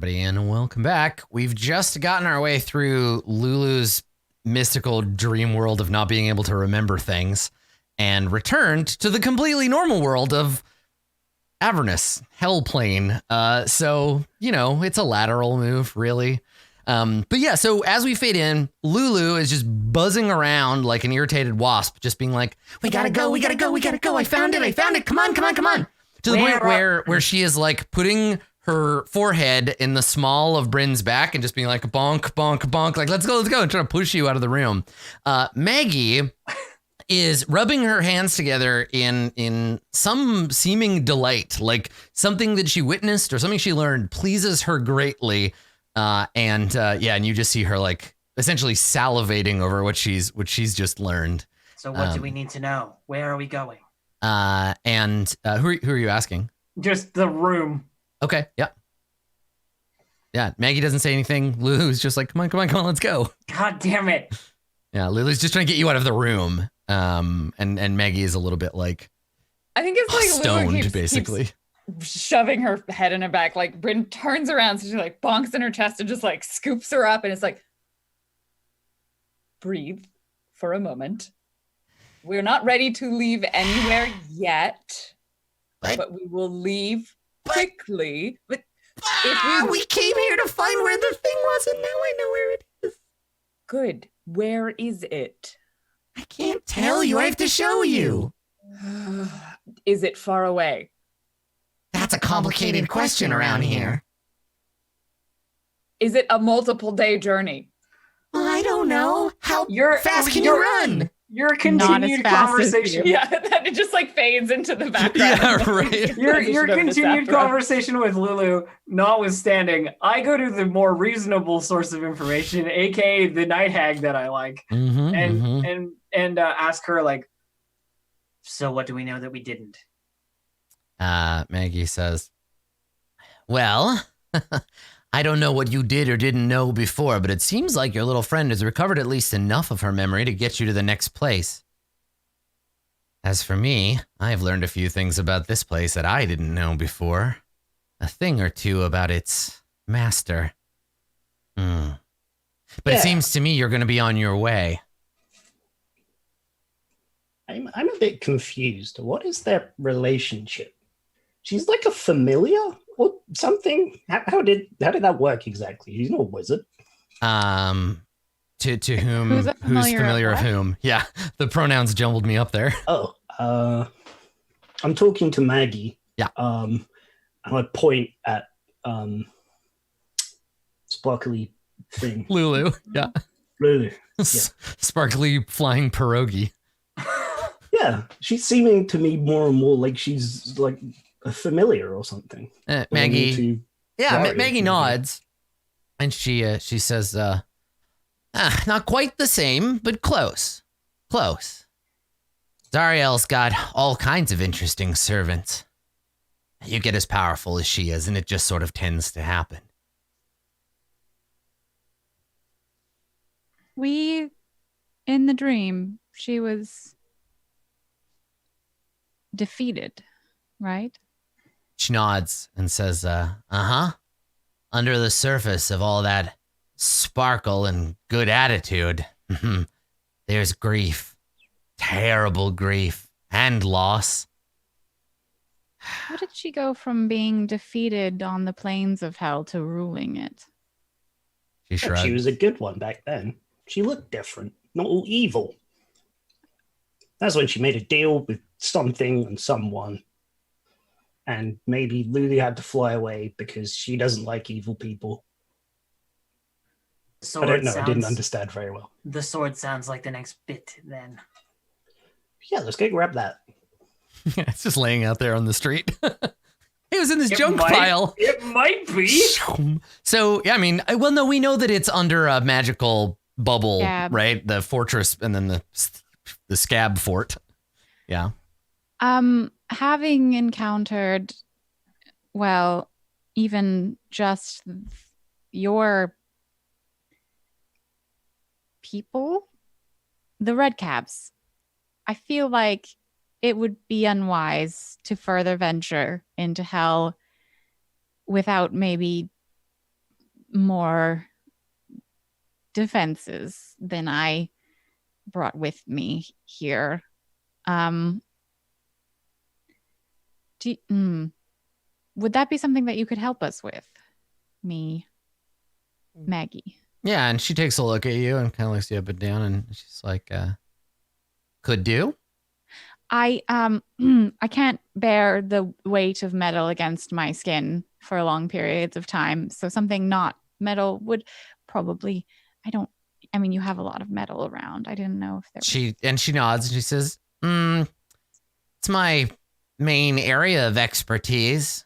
everybody, and welcome back. We've just gotten our way through Lulu's mystical dream world of not being able to remember things and returned to the completely normal world of Avernus, Hellplane. So, you know, it's a lateral move, really. But yeah, so as we fade in, Lulu is just buzzing around like an irritated wasp, just being like, we gotta go. I found it. Come on. To the point where she is like putting her forehead in the small of Bryn's back and just being like bonk, like let's go, and trying to push you out of the room. Maggie is rubbing her hands together in some seeming delight, like something that she witnessed or something she learned pleases her greatly. And you just see her like essentially salivating over what she's just learned. So what do we need to know? Where are we going? Who are you asking? Just the room. Okay, yeah. Yeah, Maggie doesn't say anything. Lulu's just like, come on, let's go. God damn it. Yeah, Lulu's just trying to get you out of the room. And Maggie is a little bit like, I think it's like stoned, Lulu basically. keeps shoving her head in her back. Like Bryn turns around, so she like bonks in her chest and just like scoops her up, and it's like, breathe for a moment. We're not ready to leave anywhere yet, but we will leave quickly. But if we came here to find where the thing was, and now I know where it is. Good. Where is it? I can't tell you. I have to show you. Is it far away? That's a complicated question around here. Is it a multiple day journey? I don't know. How fast can you run? Your continued conversation. Yeah, then it just like fades into the background. Yeah, right. Your continued conversation with Lulu, notwithstanding, I go to the more reasonable source of information, aka the night hag that I like, and ask her like, so what do we know that we didn't? Maggie says, well, I don't know what you did or didn't know before, but it seems like your little friend has recovered at least enough of her memory to get you to the next place. As for me, I've learned a few things about this place that I didn't know before. A thing or two about its master. But It seems to me you're going to be on your way. I'm a bit confused. What is their relationship? She's like a familiar or something? How did that work exactly? She's not a wizard. To whom? Who's familiar of whom? Yeah, the pronouns jumbled me up there. Oh, I'm talking to Maggie. Yeah. And I point at sparkly thing. Lulu. Yeah. Lulu. Yeah. Sparkly flying pierogi. Yeah, she's seeming to me more and more like she's like a familiar or something. Maggie. Yeah, Maggie nods, and she says, "Not quite the same, but close. Zariel's got all kinds of interesting servants. You get as powerful as she is, and it just sort of tends to happen." In the dream, she was defeated, right? She nods and says, under the surface of all that sparkle and good attitude, there's grief, terrible grief, and loss. How did she go from being defeated on the plains of hell to ruling it? She shrugged. She was a good one back then. She looked different, not all evil. That's when she made a deal with something and someone. And maybe Lulu had to fly away because she doesn't like evil people. I don't know. I didn't understand very well. The sword sounds like the next bit then. Yeah, let's go grab that. Yeah, it's just laying out there on the street. It was in this junk pile. It might be. So, yeah, I mean, no, we know that it's under a magical bubble, Scab. Right? The fortress and then the scab fort. Yeah. Having encountered, well, even just your people, the red caps, I feel like it would be unwise to further venture into hell without maybe more defenses than I brought with me here. Would that be something that you could help us with? Me, Maggie. Yeah, and she takes a look at you and kind of looks you up and down, and she's like, could do. I can't bear the weight of metal against my skin for long periods of time. So something not metal would probably, you have a lot of metal around. I didn't know if there She nods and she says, it's my main area of expertise.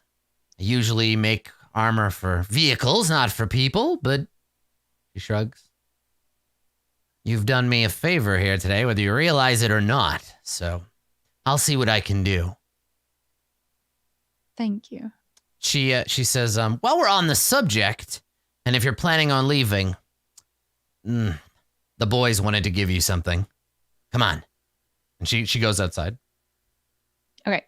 I usually make armor for vehicles, not for people, but she shrugs. You've done me a favor here today, whether you realize it or not. So I'll see what I can do. Thank you. She says, while we're on the subject, and if you're planning on leaving, the boys wanted to give you something. Come on. And she goes outside. Okay.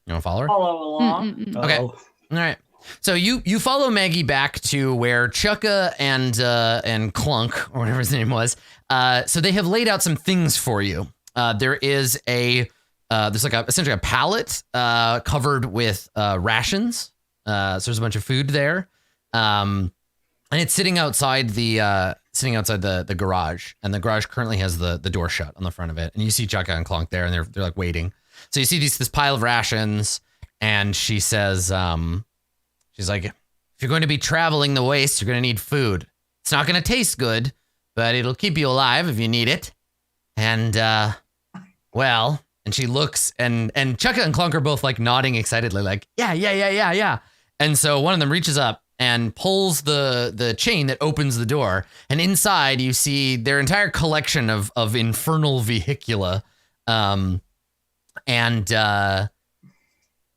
You want to follow her? Follow along. Okay. All right. So you follow Maggie back to where Chukka and Clunk, or whatever his name was. So they have laid out some things for you. There is there's like essentially a pallet covered with rations. So there's a bunch of food there, and it's sitting outside the garage. And the garage currently has the door shut on the front of it. And you see Chukka and Clunk there, and they're like waiting. So you see this pile of rations, and she says, she's like, if you're going to be traveling the waste, you're going to need food. It's not going to taste good, but it'll keep you alive if you need it. And, and she looks, and Chukka and Clunk are both like nodding excitedly, like, yeah. And so one of them reaches up and pulls the chain that opens the door. And inside you see their entire collection of infernal vehicula. And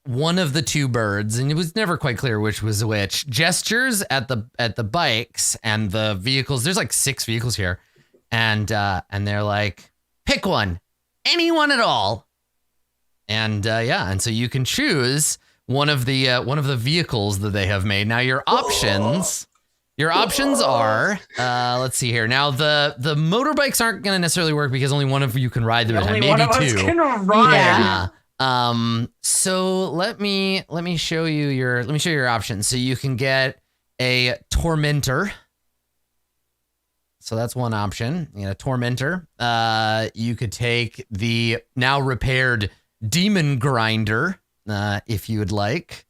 one of the two birds, and it was never quite clear which was which, gestures at the bikes and the vehicles. There's like 6 vehicles here, and they're like, pick one, anyone at all, and so you can choose one of the vehicles that they have made. Now your options. Your options are, let's see here. Now the motorbikes aren't going to necessarily work because only one of you can ride them at a time, maybe one of us two. can ride. Yeah. So let me show you your options. So you can get a Tormentor. So that's one option. You get a Tormentor. You could take the now repaired Demon Grinder, if you would like.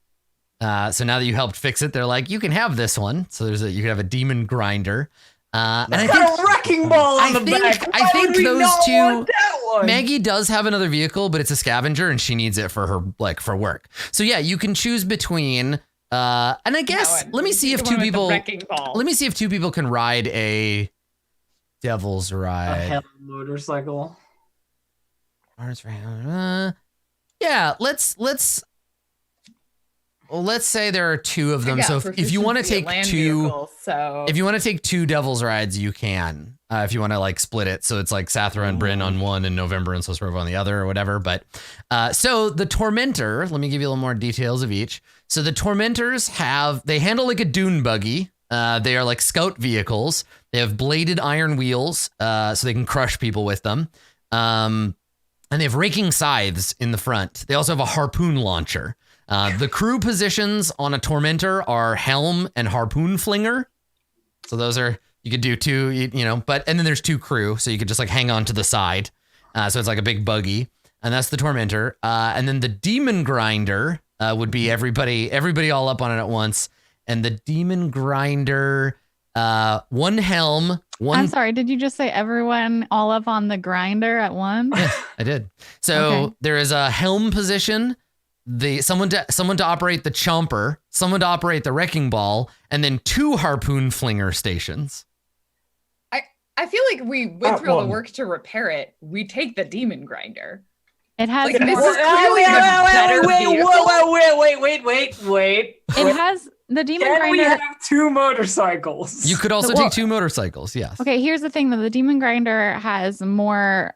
So now that you helped fix it, they're like, you can have this one. So you can have a Demon Grinder. And I got a wrecking ball on the back. I think those two. One? Maggie does have another vehicle, but it's a scavenger, and she needs it for her for work. So yeah, you can choose between. And I guess let me see if two people. Let me see if two people can ride a Devil's Ride. A hell motorcycle. Yeah, let's say there are 2 of them. So if you want to take 2, if you want to take 2 Devil's Rides, you can. If you want to like split it, so it's like Sathra and Bryn on one, and November and Sosrova on the other, or whatever. But so the Tormentor, let me give you a little more details of each. So the Tormentors they handle like a dune buggy. They are like scout vehicles. They have bladed iron wheels, so they can crush people with them. And they have raking scythes in the front. They also have a harpoon launcher. The crew positions on a Tormentor are helm and harpoon flinger. So those are, you could do 2, and then there's 2 crew. So you could just like hang on to the side. So it's like a big buggy, and that's the Tormentor. And then the Demon Grinder would be everybody all up on it at once. And the Demon Grinder, 1 helm, 1. I'm sorry, did you just say everyone all up on the grinder at once? Yes, I did. So There is a helm position, someone to operate the chomper, someone to operate the wrecking ball, and then 2 harpoon flinger stations. I feel like we went through all the work to repair it. We take the Demon Grinder. It has Like, more. this is clearly Wait. It has the Demon Can we Grinder. have 2 motorcycles? You could also take 2 motorcycles, yes. Okay, here's the thing though. The Demon Grinder has more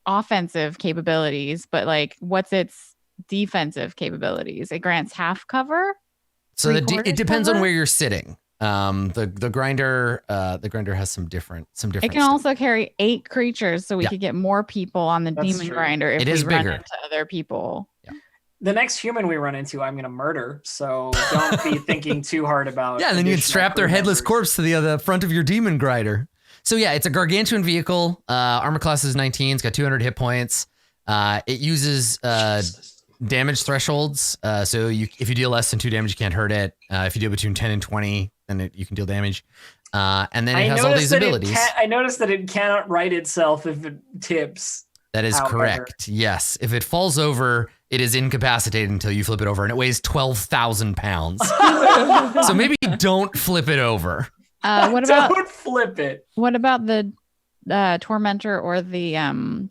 offensive capabilities, but like what's its defensive capabilities? It grants half cover. So Three-quarters it depends on cover? where you're sitting. The grinder has some different It can stuff. also carry 8 creatures, so we Yeah. could get more people on the That's demon true. grinder if It we is run bigger. into other people. The next human we run into, I'm gonna murder. So don't be thinking too hard about. Yeah, and then you can additional strap their crew headless members. corpse to the front of your demon grinder. So yeah, it's a gargantuan vehicle. Armor class is 19. It's got 200 hit points. It uses damage thresholds. So if you deal less than 2 damage, you can't hurt it. If you deal between 10 and 20, then you can deal damage. And then it has all these abilities. I noticed that it cannot right itself if it tips. That is However. correct. Yes. If it falls over, it is incapacitated until you flip it over, and it weighs 12,000 pounds. So maybe don't flip it over. Don't flip it. What about the Tormentor or the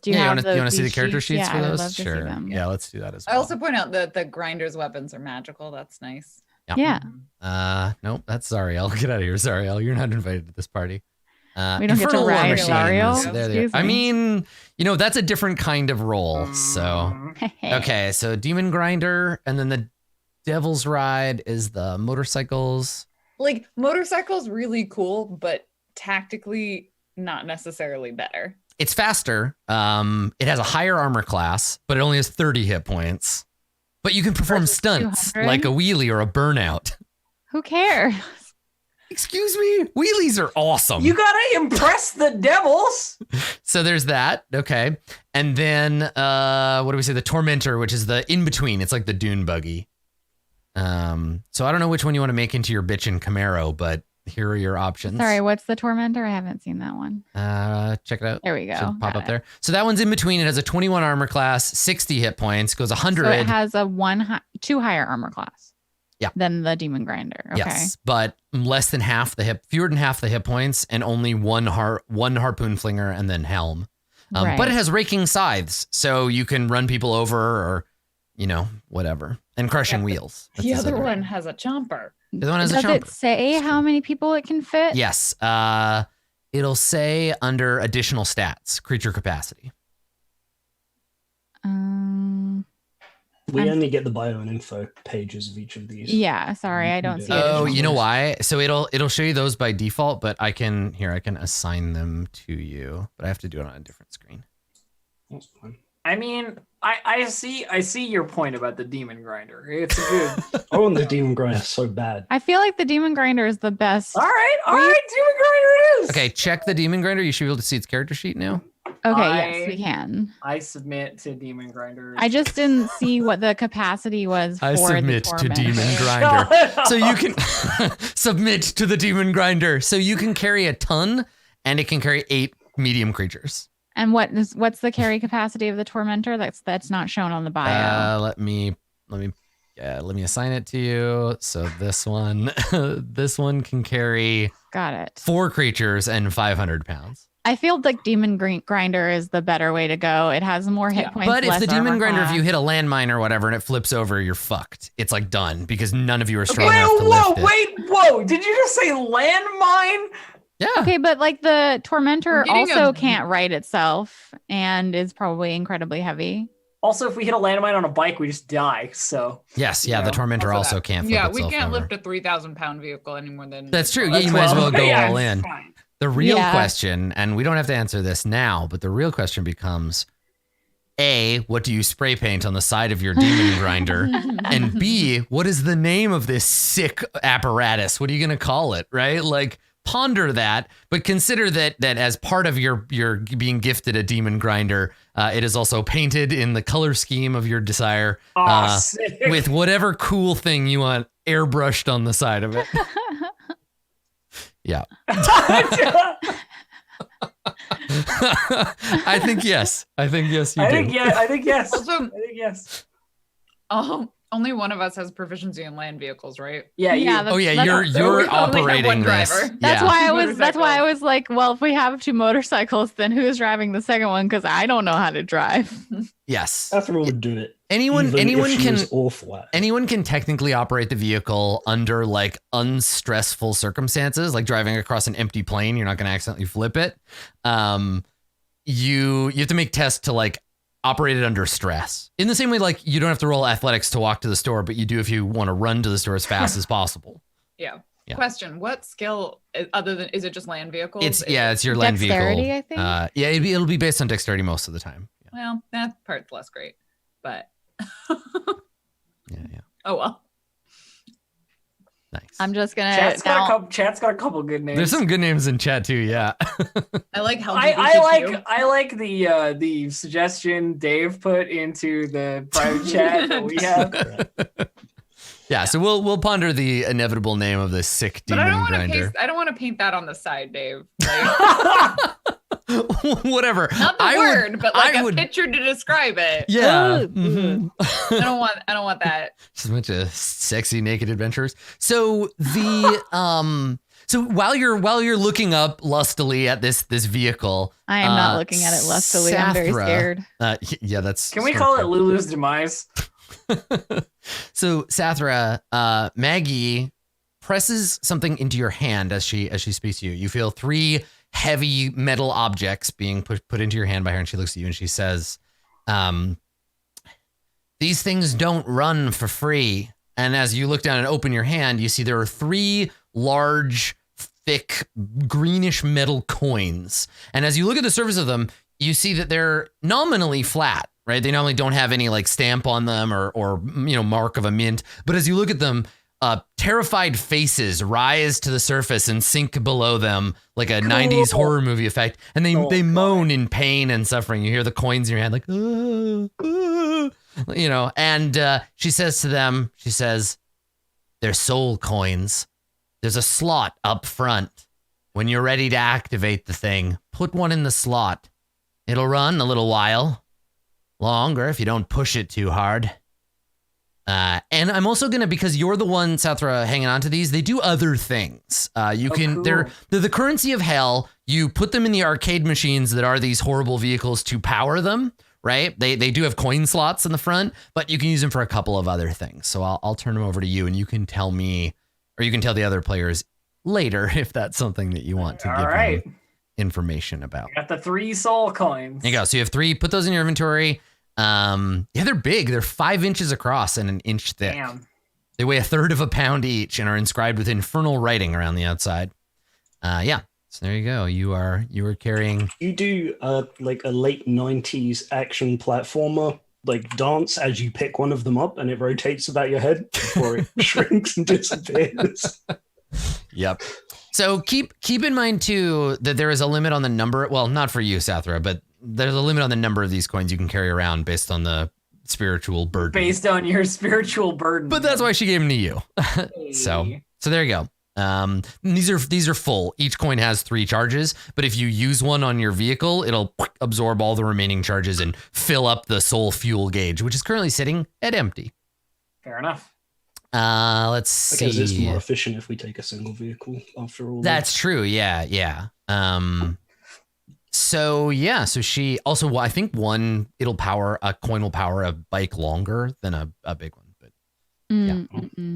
do you have you want to see the these character sheets for Yeah, I'd those? love to see Sure. them. Yeah, let's do that as I well. also point out that the grinder's weapons are magical. That's nice. Yeah. Nope, that's Zariel. Get out of here, Zariel. You're not invited to this party. We don't get to Infernal War ride Machines. Zariel? There they are. Excuse I me. mean, that's a different kind of roll. So okay, so Demon Grinder, and then the Devil's Ride is the motorcycles. Like motorcycles, really cool, but tactically not necessarily better. It's faster. It has a higher armor class, but it only has 30 hit points. But you can perform Versus stunts 200? like a wheelie or a burnout. Who cares? Excuse me? Wheelies are awesome. You gotta impress the devils. So there's that. Okay. And then what do we say? The Tormentor, which is the in-between. It's like the dune buggy. So I don't know which one you want to make into your bitchin' Camaro, but here are your options. Sorry, what's the Tormentor? I haven't seen that one. Check it out. There we go. Should pop Got up it. there. So that one's in between. It has a 21 armor class, 60 hit points, goes 100. So it has a 2 higher armor class. Yeah. Than the Demon Grinder. Okay. Yes, but less than half fewer than half the hit points, and only one Harpoon Flinger and then Helm. Right. But it has raking scythes, so you can run people over or, whatever. And crushing wheels. That's The his other other- one has a chomper. The other one has Does a it chomper. say how many people it can fit? Yes. It'll say under additional stats, creature capacity. We I'm- only get the bio and info pages of each of these. Yeah, sorry, I don't see it. Oh, additional you know ones. why? So it'll show you those by default, but I can assign them to you, but I have to do it on a different screen. That's fine. I mean, I see your point about the demon grinder. It's good. I want the demon grinder so bad. I feel like the Demon Grinder is the best. all right, demon grinder it is. Okay, check the Demon Grinder. You should be able to see its character sheet now. Okay, I- yes, we can. I submit to demon grinder. I just didn't see what the capacity was for I submit the to Tormentor. Demon Grinder. So you can submit to the Demon Grinder. So you can carry a ton, and it can carry 8 medium creatures. And what's the carry capacity of the Tormentor? That's not shown on the bio. Let me assign it to you. So this one can carry Got it. 4 creatures and 500 pounds. I feel like Demon Grinder is the better way to go. It has more hit points. But if less the Demon armor Grinder, if class. you hit a landmine or whatever and it flips over, you're fucked. It's like done because none of you are Okay, strong enough to lift it. whoa! Did you just say landmine? Yeah. Okay, but like the Tormentor We're getting also a- can't right itself and is probably incredibly heavy. Also, if we hit a landmine on a bike, we just die. So Yes. Yeah. You the know, Tormentor also also that. can't flip Yeah, we itself can't over. lift a 3,000-pound vehicle any more than. That's true. Yeah, that's you might as well go yeah, all it's in. fine. The real Yeah. question, and we don't have to answer this now, but the real question becomes, A, what do you spray paint on the side of your Demon Grinder? And B, what is the name of this sick apparatus? What are you going to call it, right? Like, ponder that, but consider that as part of your being gifted a Demon Grinder, it is also painted in the color scheme of your desire Sick. with whatever cool thing you want airbrushed on the side of it. Yeah. I think yes. I think yes, you I do. think yeah. I think yes. Also, I think yes. only one of us has proficiency in land vehicles, right? Yeah. Yeah, You, Oh yeah, That's- you're we only have operating one this. driver. That's Yeah. why I was. That's why I Motorcycle. was like, well, if we have 2 motorcycles, then who's driving the second one? Because I don't know how to drive. Yes. After would do it. Anyone even if she can was awful at it. anyone can technically operate the vehicle under like unstressful circumstances, like driving across an empty plane. You're not going to accidentally flip it. You have to make tests to like operated under stress. In the same way, like you don't have to roll athletics to walk to the store, but you do if you want to run to the store as fast as possible. Yeah. Yeah. Question: what skill other than is it just land vehicles? It's your land Dexterity, vehicle. I think. Yeah, it'll be based on dexterity most of the time. Yeah. Well, that part's less great, but Yeah. oh well. Nice. I'm just gonna. Chat's got a couple good names. There's some good names in chat too. Yeah. I like how I like the suggestion Dave put into the private chat that we have. Yeah, so we'll ponder the inevitable name of this sick demon grinder. I don't want to paint that on the side, Dave. Like, Whatever. not the word, but like a picture to describe it. Yeah. I don't want that. Just a bunch of sexy naked adventurers. So the so while you're looking up lustily at this vehicle, I am not looking at it lustily. I'm very scared. Yeah, that's. Can we call it Lulu's demise? So Sathra, Maggie presses something into your hand as she speaks to you. You feel 3 heavy metal objects being put into your hand by her, and she looks at you and she says, "These things don't run for free." And as you look down and open your hand, you see there are 3 large, thick, greenish metal coins. And as you look at the surface of them, you see that they're nominally flat. Right, they normally don't have any like stamp on them or mark of a mint. But as you look at them, terrified faces rise to the surface and sink below them like a 90s horror movie effect, and they moan in pain and suffering. You hear the coins in your hand like, And she says to them, "They're soul coins. There's a slot up front. When you're ready to activate the thing, put one in the slot. It'll run a little while." Longer if you don't push it too hard. And I'm also gonna, because you're the one, Sathra, hanging on to these, they do other things. Cool. They're the currency of hell. You put them in the arcade machines that are these horrible vehicles to power them, right? They do have coin slots in the front, but you can use them for a couple of other things. So I'll turn them over to you, and you can tell me, or you can tell the other players later if that's something that you want to give them information about. Got the 3 soul coins. There you go. So you have 3. Put those in your inventory. They're big. They're 5 inches across and 1 inch thick. Damn. They weigh 1/3 of a pound each and are inscribed with infernal writing around the outside. So there you go. You are carrying. You do like a late 90s action platformer, like dance as you pick one of them up and it rotates about your head before it shrinks and disappears. Yep. So keep in mind too that there is a limit on the number. Well, not for you, Sathra, but there's a limit on the number of these coins you can carry around based on the spiritual burden. Based on your spiritual burden. But that's why she gave them to you. So there you go. These are full. Each coin has 3 charges, but if you use one on your vehicle, it'll absorb all the remaining charges and fill up the soul fuel gauge, which is currently sitting at empty. Fair enough. Let's see. I guess it's more efficient if we take a single vehicle after all. That's true. Yeah. So she also, I think a coin will power a bike longer than a big one, but yeah.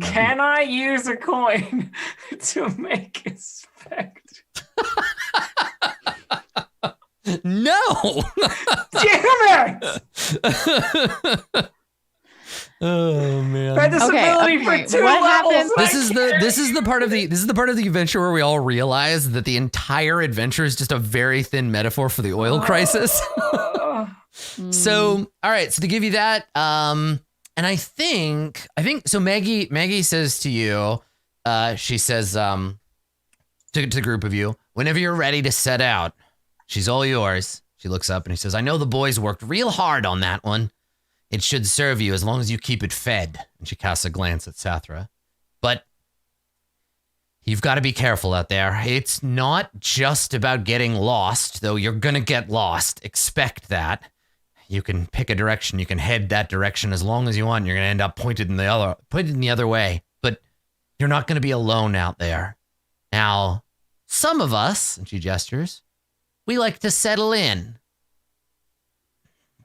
Can I use a coin to make a spect? No. Damn it! Oh man. I had this ability for 2 levels. This is the part of the adventure where we all realize that the entire adventure is just a very thin metaphor for the oil crisis. So, all right, so to give you that, and I think so Maggie says to you, she says to the group of you, whenever you're ready to set out, she's all yours. She looks up and he says, "I know the boys worked real hard on that one. It should serve you as long as you keep it fed." And she casts a glance at Sathra. "But you've got to be careful out there. It's not just about getting lost, though you're going to get lost. Expect that. You can pick a direction. You can head that direction as long as you want. You're going to end up pointed in the other way. But you're not going to be alone out there. Now, some of us," and she gestures, "we like to settle in.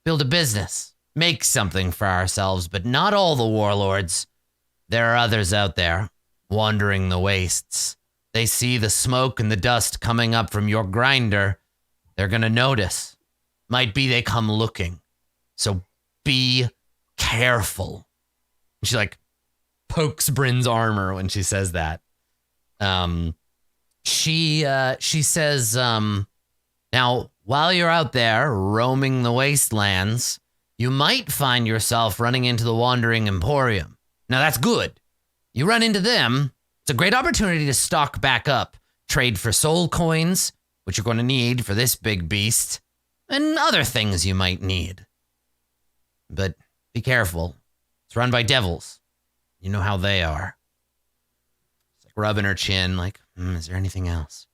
Build a business. Make something for ourselves, but not all the warlords. There are others out there, wandering the wastes. They see the smoke and the dust coming up from your grinder. They're going to notice. Might be they come looking. So be careful. She like pokes Bryn's armor when she says that. She says, now, while you're out there roaming the wastelands, you might find yourself running into the wandering Emporium. Now, that's good. You run into them, it's a great opportunity to stock back up, trade for soul coins, which you're going to need for this big beast, and other things you might need. But be careful. It's run by devils. You know how they are. It's like rubbing her chin, like, is there anything else?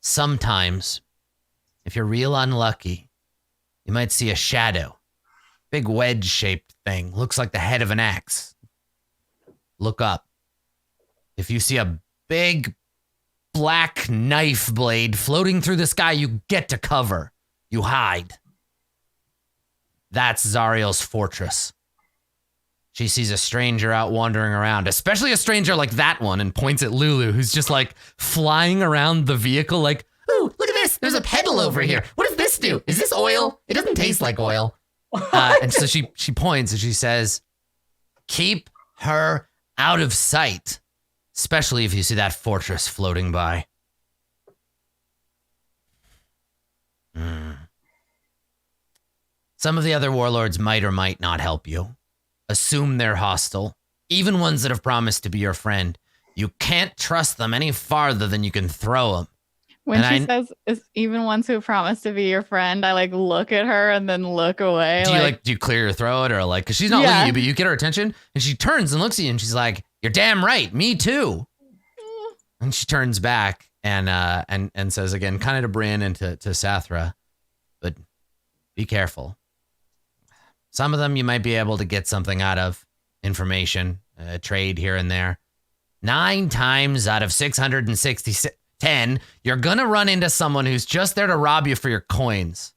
Sometimes, if you're real unlucky, you might see a shadow. Big wedge-shaped thing. Looks like the head of an axe. Look up. If you see a big black knife blade floating through the sky, you get to cover. You hide. That's Zariel's fortress. She sees a stranger out wandering around, especially a stranger like that one, and points at Lulu, who's just like flying around the vehicle like, ooh, look at this. There's a pedal over here. What does this do? Is this oil? It doesn't taste like oil. And so she points and she says, keep her out of sight, especially if you see that fortress floating by. Some of the other warlords might or might not help you. Assume they're hostile, even ones that have promised to be your friend. You can't trust them any farther than you can throw them. When she says, "Is even ones who promise to be your friend," I like look at her and then look away. Do you clear your throat or like, because she's not looking at you, but you get her attention and she turns and looks at you and she's like, "You're damn right, me too." And she turns back and says again, kind of to Bryn and to Sathra, but be careful. Some of them you might be able to get something out of, information, trade here and there. 9 times out of 610, you're gonna run into someone who's just there to rob you for your coins.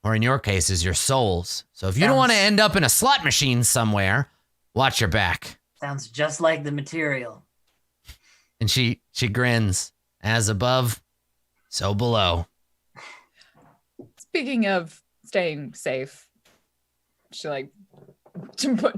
Or in your cases, your souls. So if you don't want to end up in a slot machine somewhere, watch your back. Sounds just like the material. And she grins. As above, so below. Speaking of staying safe, she like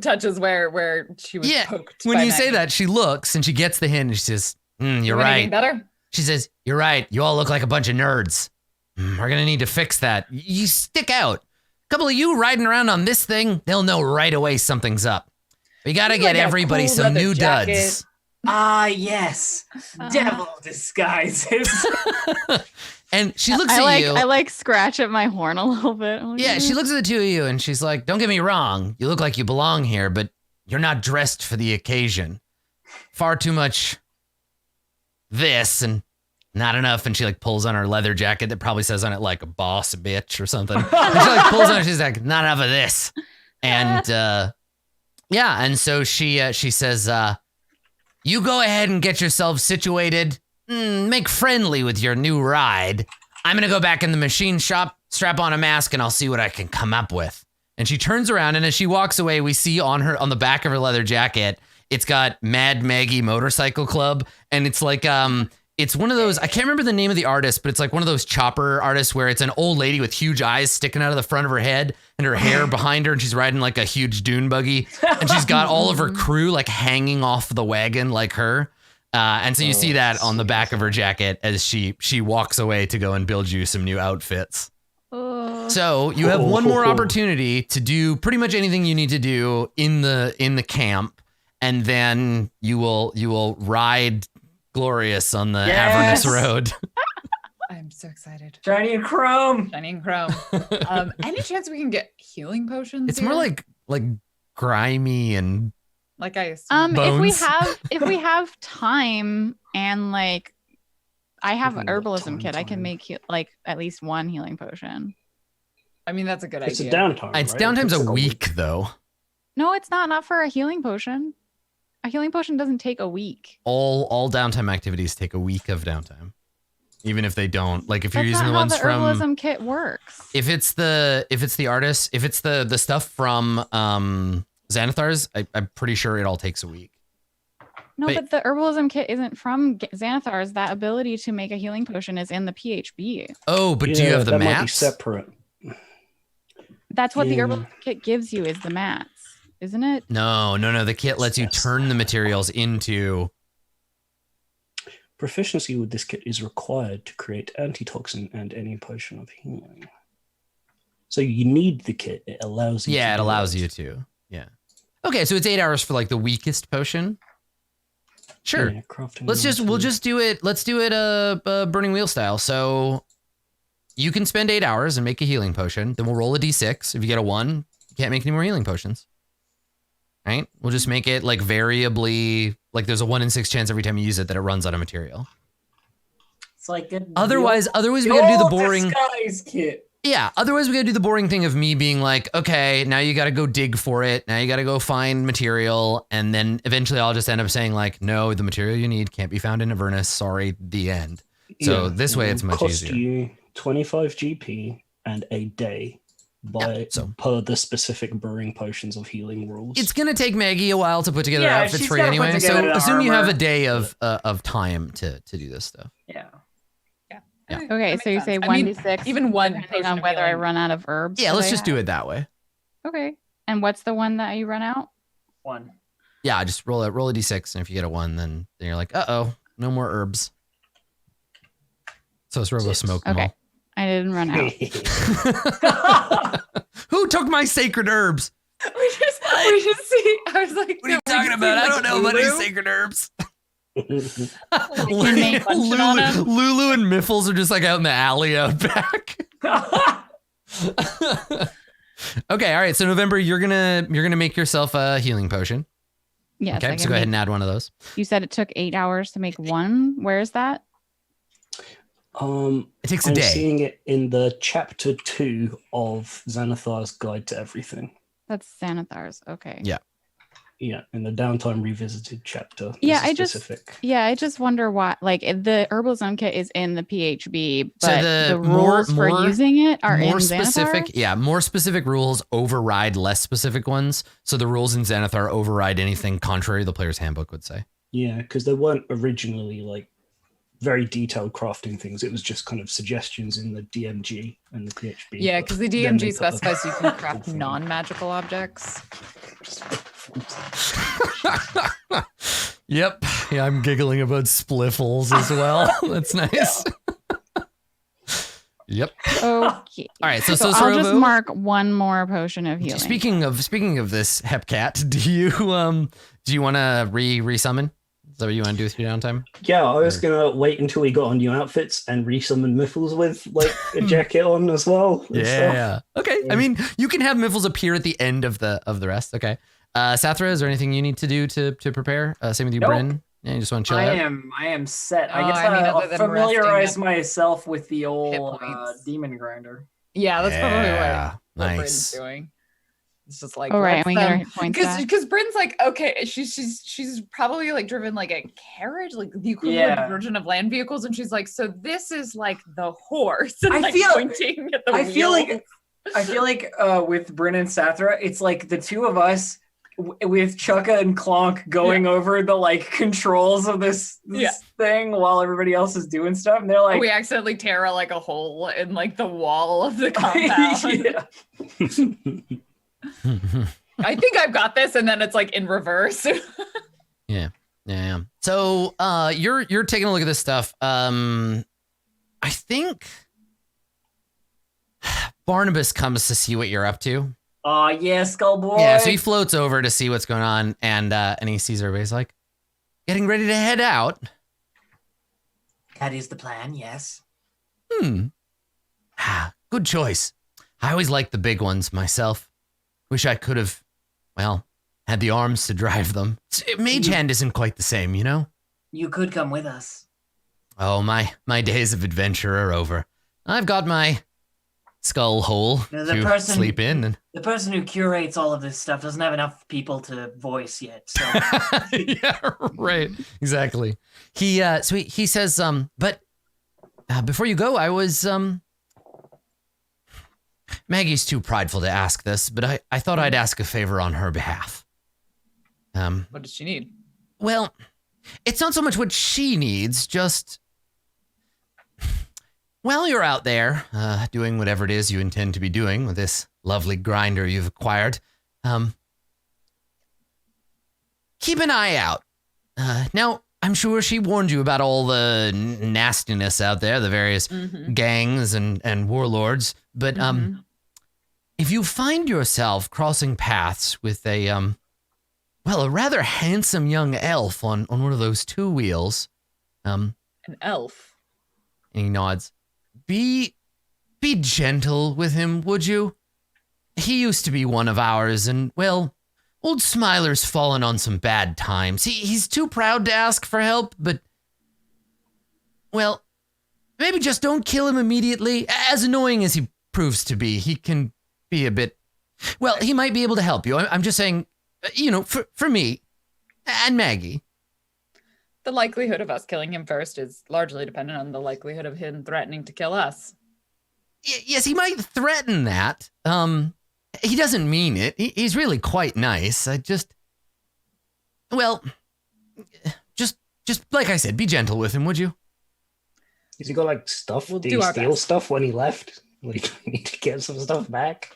touches where she was poked. When by you Maggie. say that, she looks and she gets the hint and she says, you're right. Better? She says, you're right. You all look like a bunch of nerds. We're going to need to fix that. You stick out. A couple of you riding around on this thing, they'll know right away something's up. We got to get everybody some new duds. Ah, yes. Devil disguises. And she looks at you. I like scratch at my horn a little bit. Yeah, she looks at the two of you and she's like, don't get me wrong. You look like you belong here, but you're not dressed for the occasion. Far too much this and not enough. And she like pulls on her leather jacket that probably says on it like a boss bitch or something. And she like pulls on it. She's like, not enough of this. And and so she says, you go ahead and get yourself situated. Make friendly with your new ride. I'm going to go back in the machine shop, strap on a mask, and I'll see what I can come up with. And she turns around, and as she walks away, we see on the back of her leather jacket, it's got Mad Maggie Motorcycle Club. And it's like, it's one of those, I can't remember the name of the artist, but it's like one of those chopper artists where it's an old lady with huge eyes sticking out of the front of her head and her hair behind her. And she's riding like a huge dune buggy. And she's got all of her crew like hanging off the wagon like her. And so you see that on the back of her jacket as she walks away to go and build you some new outfits. So you have one more opportunity to do pretty much anything you need to do in the camp, and then you will ride glorious on the Avernus Road. I'm so excited. Shiny and chrome. Shiny and chrome. Any chance we can get healing potions? It's more like grimy and like I assume. If we have time and like I have an herbalism kit, I can make like at least one healing potion. I mean, that's a good idea. It's a downtime. It's right? downtime's It's a like week though. No, it's not for a healing potion. A healing potion doesn't take a week. All downtime activities take a week of downtime. Even if they don't, like if you're using the ones from herbalism kit works. If it's the artist, if it's the stuff from Xanathar's, I'm pretty sure it all takes a week. No, but the herbalism kit isn't from Xanathar's. That ability to make a healing potion is in the PHB. Oh, but do you have the that maps? Might be separate. That's what the herbal kit gives you is the mats, isn't it? No. The kit lets you turn the materials into... Proficiency with this kit is required to create antitoxin and any potion of healing. So you need the kit. It allows you. Yeah, it allows you to. Yeah. Okay, so it's 8 hours for like the weakest potion. Sure. Yeah, crafting. We'll just do it. Let's do it burning wheel style. So you can spend 8 hours and make a healing potion. Then we'll roll a d6. If you get a 1, you can't make any more healing potions. Right? We'll just make it like variably, like there's a 1 in 6 chance every time you use it that it runs out of material. It's like otherwise we gotta do the boring disguise kit. Yeah, otherwise we gotta do the boring thing of me being like, okay, now you gotta go dig for it. Now you gotta go find material. And then eventually I'll just end up saying like, no, the material you need can't be found in Avernus. Sorry, the end. So this way it's much easier. Cost you 25 GP and a day per the specific brewing potions of healing rules. It's gonna take Maggie a while to put together outfits for you anyway. So assume you have a day of time to do this stuff. Yeah. Okay, so you say 1d6, even one depending on whether I run out of herbs. Yeah, let's just do it that way. Okay, and what's the one that you run out? 1. Yeah, just roll a d6, and if you get a 1, then you're like, no more herbs. So it's Robo Smoke them all. I didn't run out. Who took my sacred herbs? We just see. I was like, what are you talking about? I don't know about any sacred herbs. Lulu and Miffles are just like out in the alley out back. Okay, all right. So November, you're gonna make yourself a healing potion. Yes. Okay, so go ahead and add one of those. You said it took 8 hours to make one. Where is that? It takes a day. I'm seeing it in the chapter 2 of Xanathar's Guide to Everything. That's Xanathar's. Okay. Yeah. Yeah, in the Downtime Revisited chapter. Yeah, I just wonder why. Like the Herbal Zone kit is in the PHB, but so the rules for using it are more in specific. Xanathar? Yeah, more specific rules override less specific ones. So the rules in Xanathar override anything contrary the player's handbook would say. Yeah, because they weren't originally like very detailed crafting things. It was just kind of suggestions in the DMG and the PHB. Yeah, because the DMG specifies you can craft non-magical objects. Yep. Yeah, I'm giggling about spliffles as well. That's nice. Yep. Okay. All right. So I'll just mark one more potion of healing. Speaking of this Hepcat, do you want to resummon? Is that what you want to do with your downtime? Yeah, I was gonna wait until we got on new outfits and resummon Miffles with like a jacket on as well. Yeah. Okay. I mean, you can have Miffles appear at the end of the rest. Okay. Sathra, is there anything you need to do to prepare? Same with you, Bryn. Yeah, you just want to chill out. I am set. I guess I'll familiarize myself with the old demon grinder. Yeah, that's probably what nice. Bryn's doing. It's just like, we got our hit points because Bryn's like, okay, she's probably like driven like a carriage, like the equivalent version of land vehicles, and she's like, so this is like the horse. And, pointing at the wheel. I feel like with Bryn and Sathra, it's like the two of us with Chukka and Clonk going over the like controls of this thing while everybody else is doing stuff, and they're like, we accidentally tear like a hole in like the wall of the compound. I think I've got this, and then it's like in reverse. Yeah. So you're taking a look at this stuff. I think Barnabas comes to see what you're up to. Oh yeah, Skull Boy. Yeah, so he floats over to see what's going on, and he sees everybody's like getting ready to head out. That is the plan, yes. Good choice. I always liked the big ones myself. Wish I could have, had the arms to drive them. Mage Hand isn't quite the same, you know? You could come with us. Oh, my days of adventure are over. I've got my skull hole to sleep in. And... The person who curates all of this stuff doesn't have enough people to voice yet. So. Yeah, right. Exactly. He says, but before you go, I was... Maggie's too prideful to ask this, but I thought I'd ask a favor on her behalf. What does she need? Well, it's not so much what she needs, just while you're out there doing whatever it is you intend to be doing with this lovely grinder you've acquired, keep an eye out. Now, I'm sure she warned you about all the nastiness out there, the various gangs and warlords. But if you find yourself crossing paths with a rather handsome young elf on one of those two wheels, An elf. and he nods, be gentle with him, would you? He used to be one of ours, and well, old Smiler's fallen on some bad times. He's too proud to ask for help, but, well, maybe just don't kill him immediately. As annoying as he proves to be, he can be a bit, well, he might be able to help you. I'm just saying, for me and Maggie. The likelihood of us killing him first is largely dependent on the likelihood of him threatening to kill us. Yes, he might threaten that. He doesn't mean it. He's really quite nice. Just like I said, be gentle with him, would you? Has he got like stuff? We'll Did do he our steal best. stuff when he left? Like, we need to get some stuff back.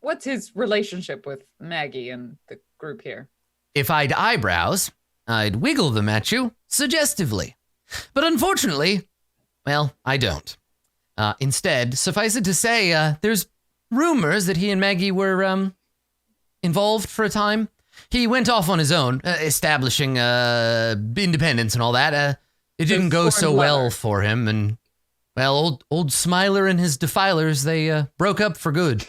What's his relationship with Maggie and the group here? If I'd eyebrows, I'd wiggle them at you suggestively. But unfortunately, well, I don't. Instead, suffice it to say, there's rumors that he and Maggie were involved for a time. He went off on his own, establishing independence and all that. It didn't go so well for him, and well, old Smiler and his defilers, they broke up for good.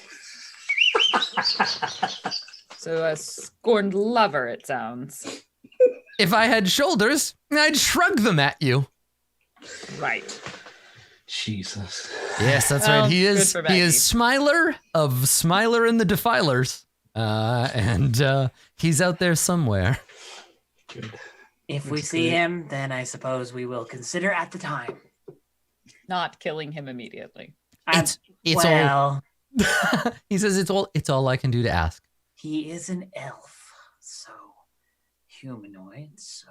So a scorned lover, it sounds. If I had shoulders, I'd shrug them at you. Right. Jesus. Yes, that's Well, right. He good is for Maggie. Smiler of Smiler and the Defilers. And he's out there somewhere. Good. If we That's see good. him, then I suppose we will consider at the time. Not killing him immediately. It's well, all he says it's all I can do to ask. he is an elf, so humanoid, so...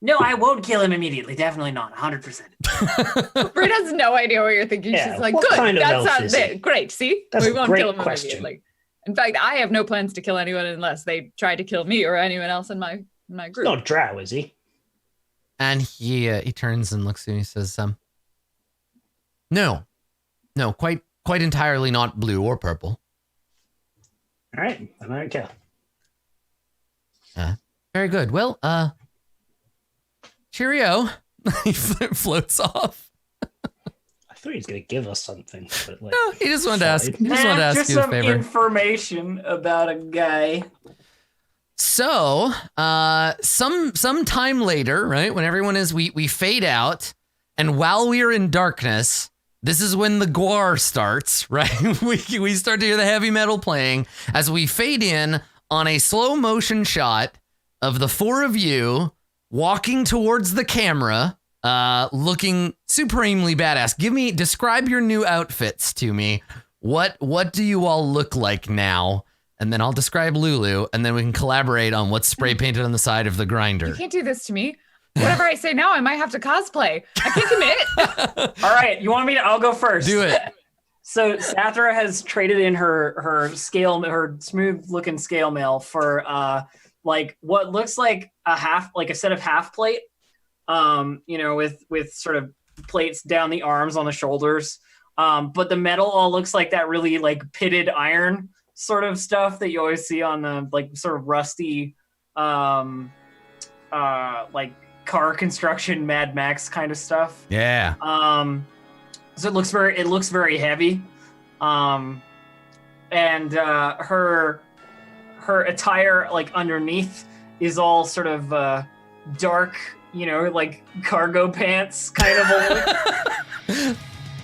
No, I won't kill him immediately. Definitely not. 100%. Brit has no idea what you're thinking. Yeah, She's like, what good, kind of that's elf not is he? it. Great, see? That's we a won't great kill him question. immediately. In fact, I have no plans to kill anyone unless they try to kill me or anyone else in my group. Not Drow, is he? And he turns and looks at you and he says, No, quite entirely not blue or purple. All right, I don't care. Very good. Well, cheerio. He floats off. I thought he was going to give us something, but like, No, he just wanted to ask. He fine. just wanted to ask just you a some favor. information about a guy. So, some time later, right, when everyone is, we fade out, and while we are in darkness, this is when the guar starts, right? we start to hear the heavy metal playing as we fade in on a slow motion shot of the four of you walking towards the camera, looking supremely badass. Describe your new outfits to me. What do you all look like now? And then I'll describe Lulu, and then we can collaborate on what's spray painted on the side of the grinder. You can't do this to me. Whatever I say now, I might have to cosplay. I can't commit. All right, you want me to? I'll go first. Do it. So Sathra has traded in her smooth looking scale mail for like what looks like a set of half plate, with sort of plates down the arms on the shoulders. But the metal all looks like that really like pitted iron sort of stuff that you always see on the like sort of rusty like car construction Mad Max kind of stuff. Yeah. So it looks very heavy. And her attire like underneath is all sort of dark, like cargo pants kind of a look.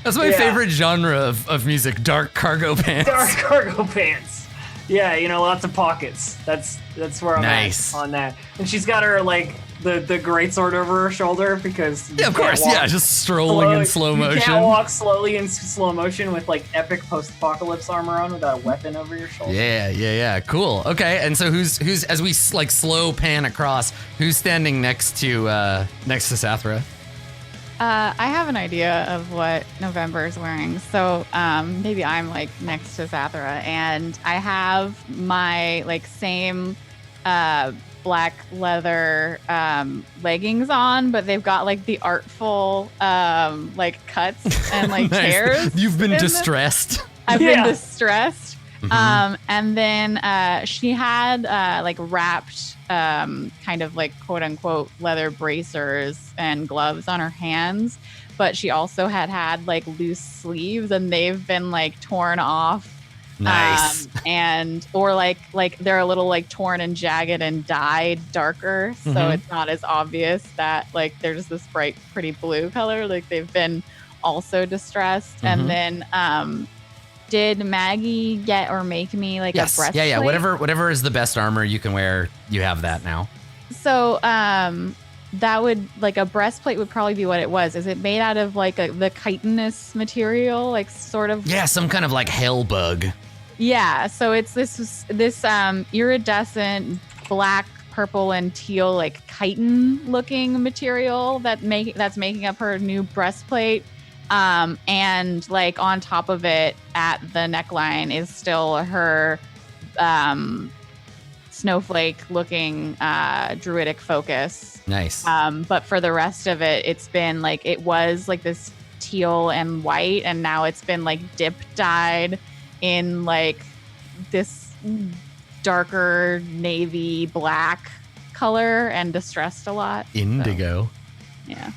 That's my favorite genre of music, dark cargo pants. Dark cargo pants. Yeah, lots of pockets. That's where I'm Nice. at on that. And she's got her like the greatsword over her shoulder because Yeah, of course, just strolling in slow You motion. can't walk slowly in slow motion with like epic post-apocalypse armor on without a weapon over your shoulder. Yeah, cool. Okay, and so who's as we like slow pan across, who's standing next to Sathra? I have an idea of what November is wearing. So maybe I'm like next to Zathra, and I have my like same black leather leggings on, but they've got like the artful like cuts and like Nice. tears. You've been in them. distressed. I've Yeah. been distressed. And then she had like wrapped kind of like quote unquote leather bracers and gloves on her hands, but she also had like loose sleeves, and they've been like torn off. Nice. And or like they're a little like torn and jagged and dyed darker, so it's not as obvious that like there's this bright pretty blue color. Like they've been also distressed. And then did Maggie get or make me like Yes. a breastplate? Yeah. Whatever is the best armor you can wear, you have that now. So that would like a breastplate would probably be what it was. Is it made out of like the chitinous material, like sort of? Yeah, some kind of like hell bug. Yeah. So it's this iridescent black, purple, and teal like chitin looking material that's making up her new breastplate. And like on top of it at the neckline is still her snowflake looking druidic focus. Nice. But for the rest of it, it's been like it was like this teal and white, and now it's been like dip dyed in like this darker navy black color and distressed a lot. Indigo. So, yeah.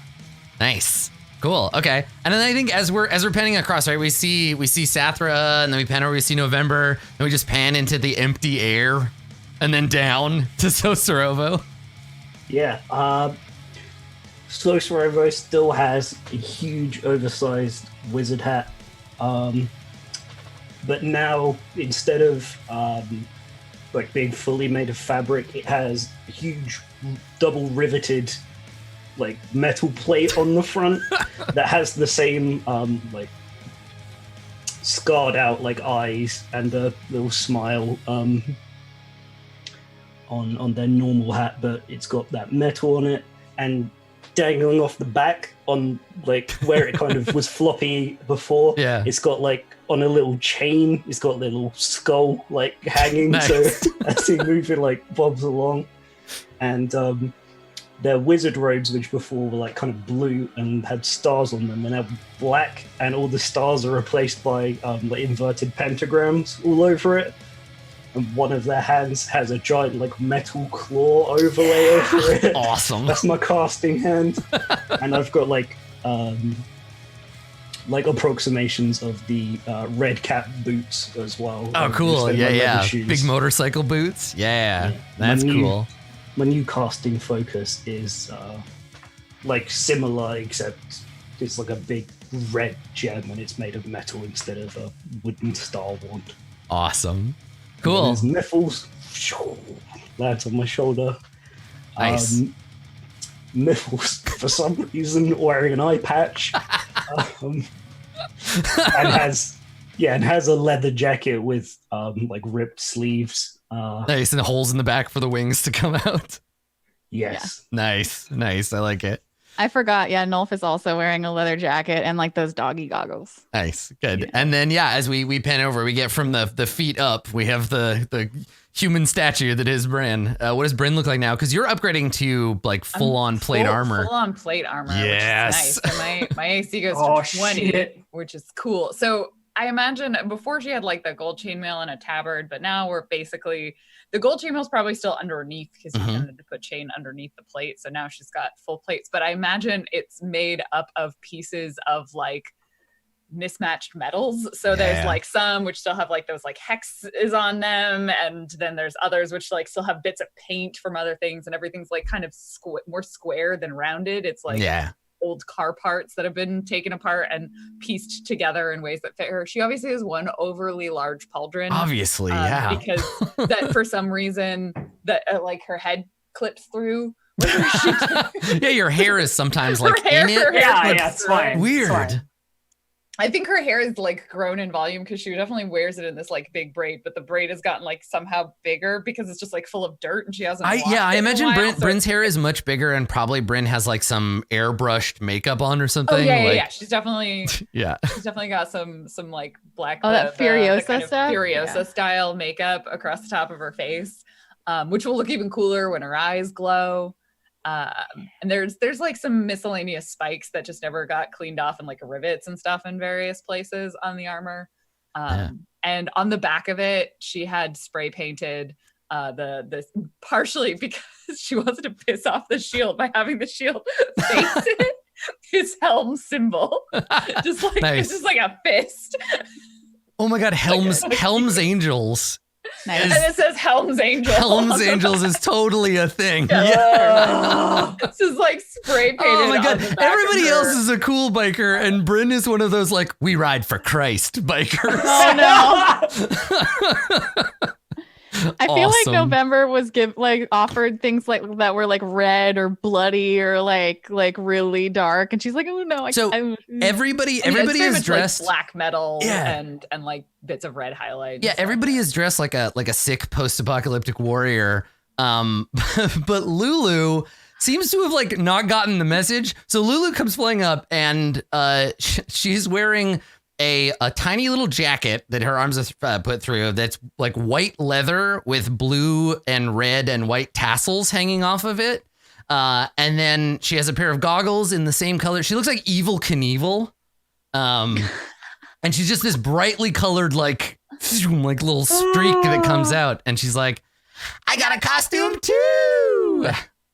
Nice. Cool. Okay. And then I think as we're panning across, right, we see Sathra, and then we pan over, we see November, and we just pan into the empty air, and then down to Sosorovo. Yeah. Sosorovo still has a huge, oversized wizard hat. But now, instead of like being fully made of fabric, it has a huge, double riveted like metal plate on the front that has the same like scarred out like eyes and a little smile on their normal hat, but it's got that metal on it, and dangling off the back on like where it kind of was floppy before. Yeah. It's got like on a little chain, it's got a little skull like hanging. Nice. So as he moving like bobs along. And their wizard robes, which before were like kind of blue and had stars on them, are now black, and all the stars are replaced by like inverted pentagrams all over it. And one of their hands has a giant like metal claw overlay over it. Awesome. That's my casting hand. And I've got like approximations of the red cap boots as well. Oh, cool. Instead of my leather Yeah. shoes. Big motorcycle boots. Yeah. That's cool. My new casting focus is like similar, except it's like a big red gem and it's made of metal instead of a wooden star wand. Awesome. Cool. There's Miffles. That's on my shoulder. Nice. Miffles, for some reason, wearing an eye patch. And has a leather jacket with like ripped sleeves. Nice. And the holes in the back for the wings to come out. Yes. Nice. I like it. I forgot. Yeah, Nulf is also wearing a leather jacket and like those doggy goggles. Nice. Good. Yeah. And then, as we pan over, we get from the feet up, we have the human statue that is Bryn. What does Bryn look like now? Because you're upgrading to like full on plate armor. Full on plate armor. Yes. Which is nice. And my AC goes Oh, to 20, shit. which is cool. So I imagine before she had like the gold chainmail and a tabard, but now we're basically the gold chainmail is probably still underneath because you tended to put chain underneath the plate. So now she's got full plates, but I imagine it's made up of pieces of like mismatched metals. So there's like some which still have like those like hexes on them, and then there's others which like still have bits of paint from other things, and everything's like kind of more square than rounded. It's like old car parts that have been taken apart and pieced together in ways that fit her. She obviously has one overly large pauldron. Obviously, because that for some reason that like her head clips through. Yeah, your hair is sometimes like in it. Yeah, it's fine. Weird. It's fine. I think her hair is like grown in volume because she definitely wears it in this like big braid, but the braid has gotten like somehow bigger because it's just like full of dirt and she hasn't. I imagine Bryn's hair is much bigger and probably Bryn has like some airbrushed makeup on or something. Oh yeah. She's definitely yeah. She's definitely got some like black. That Furiosa kind of stuff. Furiosa style makeup across the top of her face, which will look even cooler when her eyes glow. And there's like some miscellaneous spikes that just never got cleaned off and like rivets and stuff in various places on the armor. And on the back of it, she had spray painted the partially because she wanted to piss off the shield by having the shield face it, his helm symbol. Just like nice. It's just like a fist. Oh my god, Helm's Angels. Nice. And it says Helm's Angels. Helm's Angels is totally a thing. This is like spray painted. Oh my god! Everybody else is is a cool biker, and Bryn is one of those like we ride for Christ bikers. Oh no! I feel like Awesome. November was offered things like that were like red or bloody or like really dark, and she's like, oh no! Everybody is dressed like black metal, Yeah. and like bits of red highlights. Yeah, everybody is dressed like a sick post-apocalyptic warrior. But Lulu seems to have like not gotten the message. So Lulu comes flying up, and she's wearing a tiny little jacket that her arms are put through. That's like white leather with blue and red and white tassels hanging off of it. And then she has a pair of goggles in the same color. She looks like Evil Knievel. And she's just this brightly colored like little streak that comes out, and she's like, I got a costume too,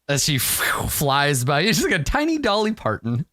as she flies by. She's like a tiny Dolly Parton.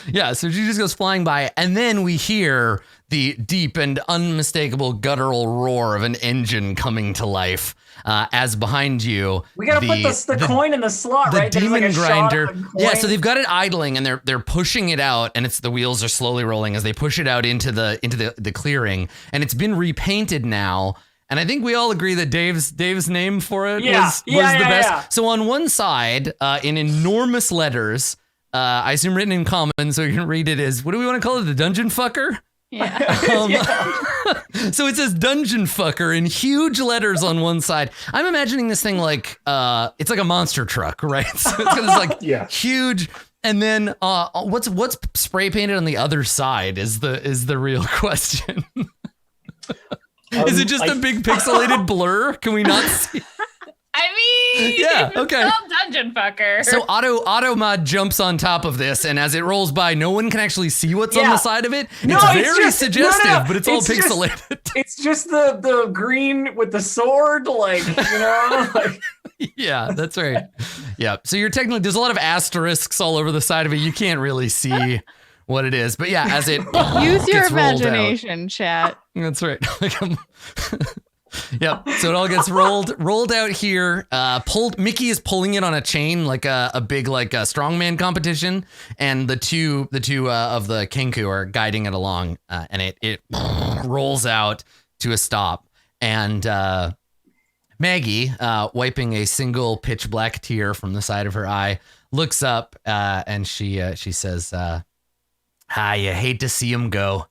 Yeah, so she just goes flying by, and then we hear the deep and unmistakable guttural roar of an engine coming to life as behind you. We gotta put the coin in the slot, right? The There's demon like a shot grinder. of the coin. Yeah, so they've got it idling, and they're pushing it out, and the wheels are slowly rolling as they push it out into the clearing, and it's been repainted now. And I think we all agree that Dave's name for it was the best. Yeah. So on one side, in enormous letters, I assume written in common, so you can read it as, what do we want to call it? The dungeon fucker? Yeah. So it says dungeon fucker in huge letters on one side. I'm imagining this thing like, it's like a monster truck, right? So it's got this like huge, and then what's spray painted on the other side is the real question. Is it just a big pixelated blur? Can we not see? I mean, Yeah, okay. It's called dungeon fucker. So Automod jumps on top of this, and as it rolls by, no one can actually see what's on the side of it. It's very suggestive, but it's all pixelated. It's just the green with the sword, like, you know. Like. Yeah, that's right. Yeah, so you're technically, there's a lot of asterisks all over the side of it. You can't really see what it is, but yeah, as it Use your gets rolled out. imagination, chat. That's right. Yep. So it all gets rolled out here. Mickey is pulling it on a chain, like a big strongman competition, and the two of the Kenku are guiding it along, and it rolls out to a stop. And Maggie, wiping a single pitch black tear from the side of her eye, looks up and she says, "Hi, you hate to see him go."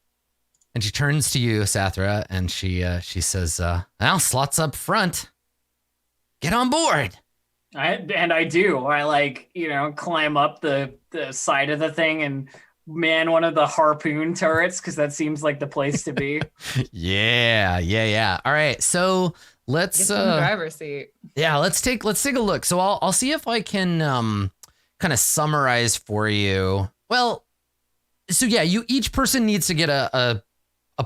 And she turns to you, Sathra, and she says, well, slots up front. Get on board. I do. I climb up the side of the thing and man one of the harpoon turrets, because that seems like the place to be. Yeah. All right, so let's Get in the driver's seat. Yeah, let's take a look. So I'll see if I can kind of summarize for you. Well, so yeah, each person needs to get a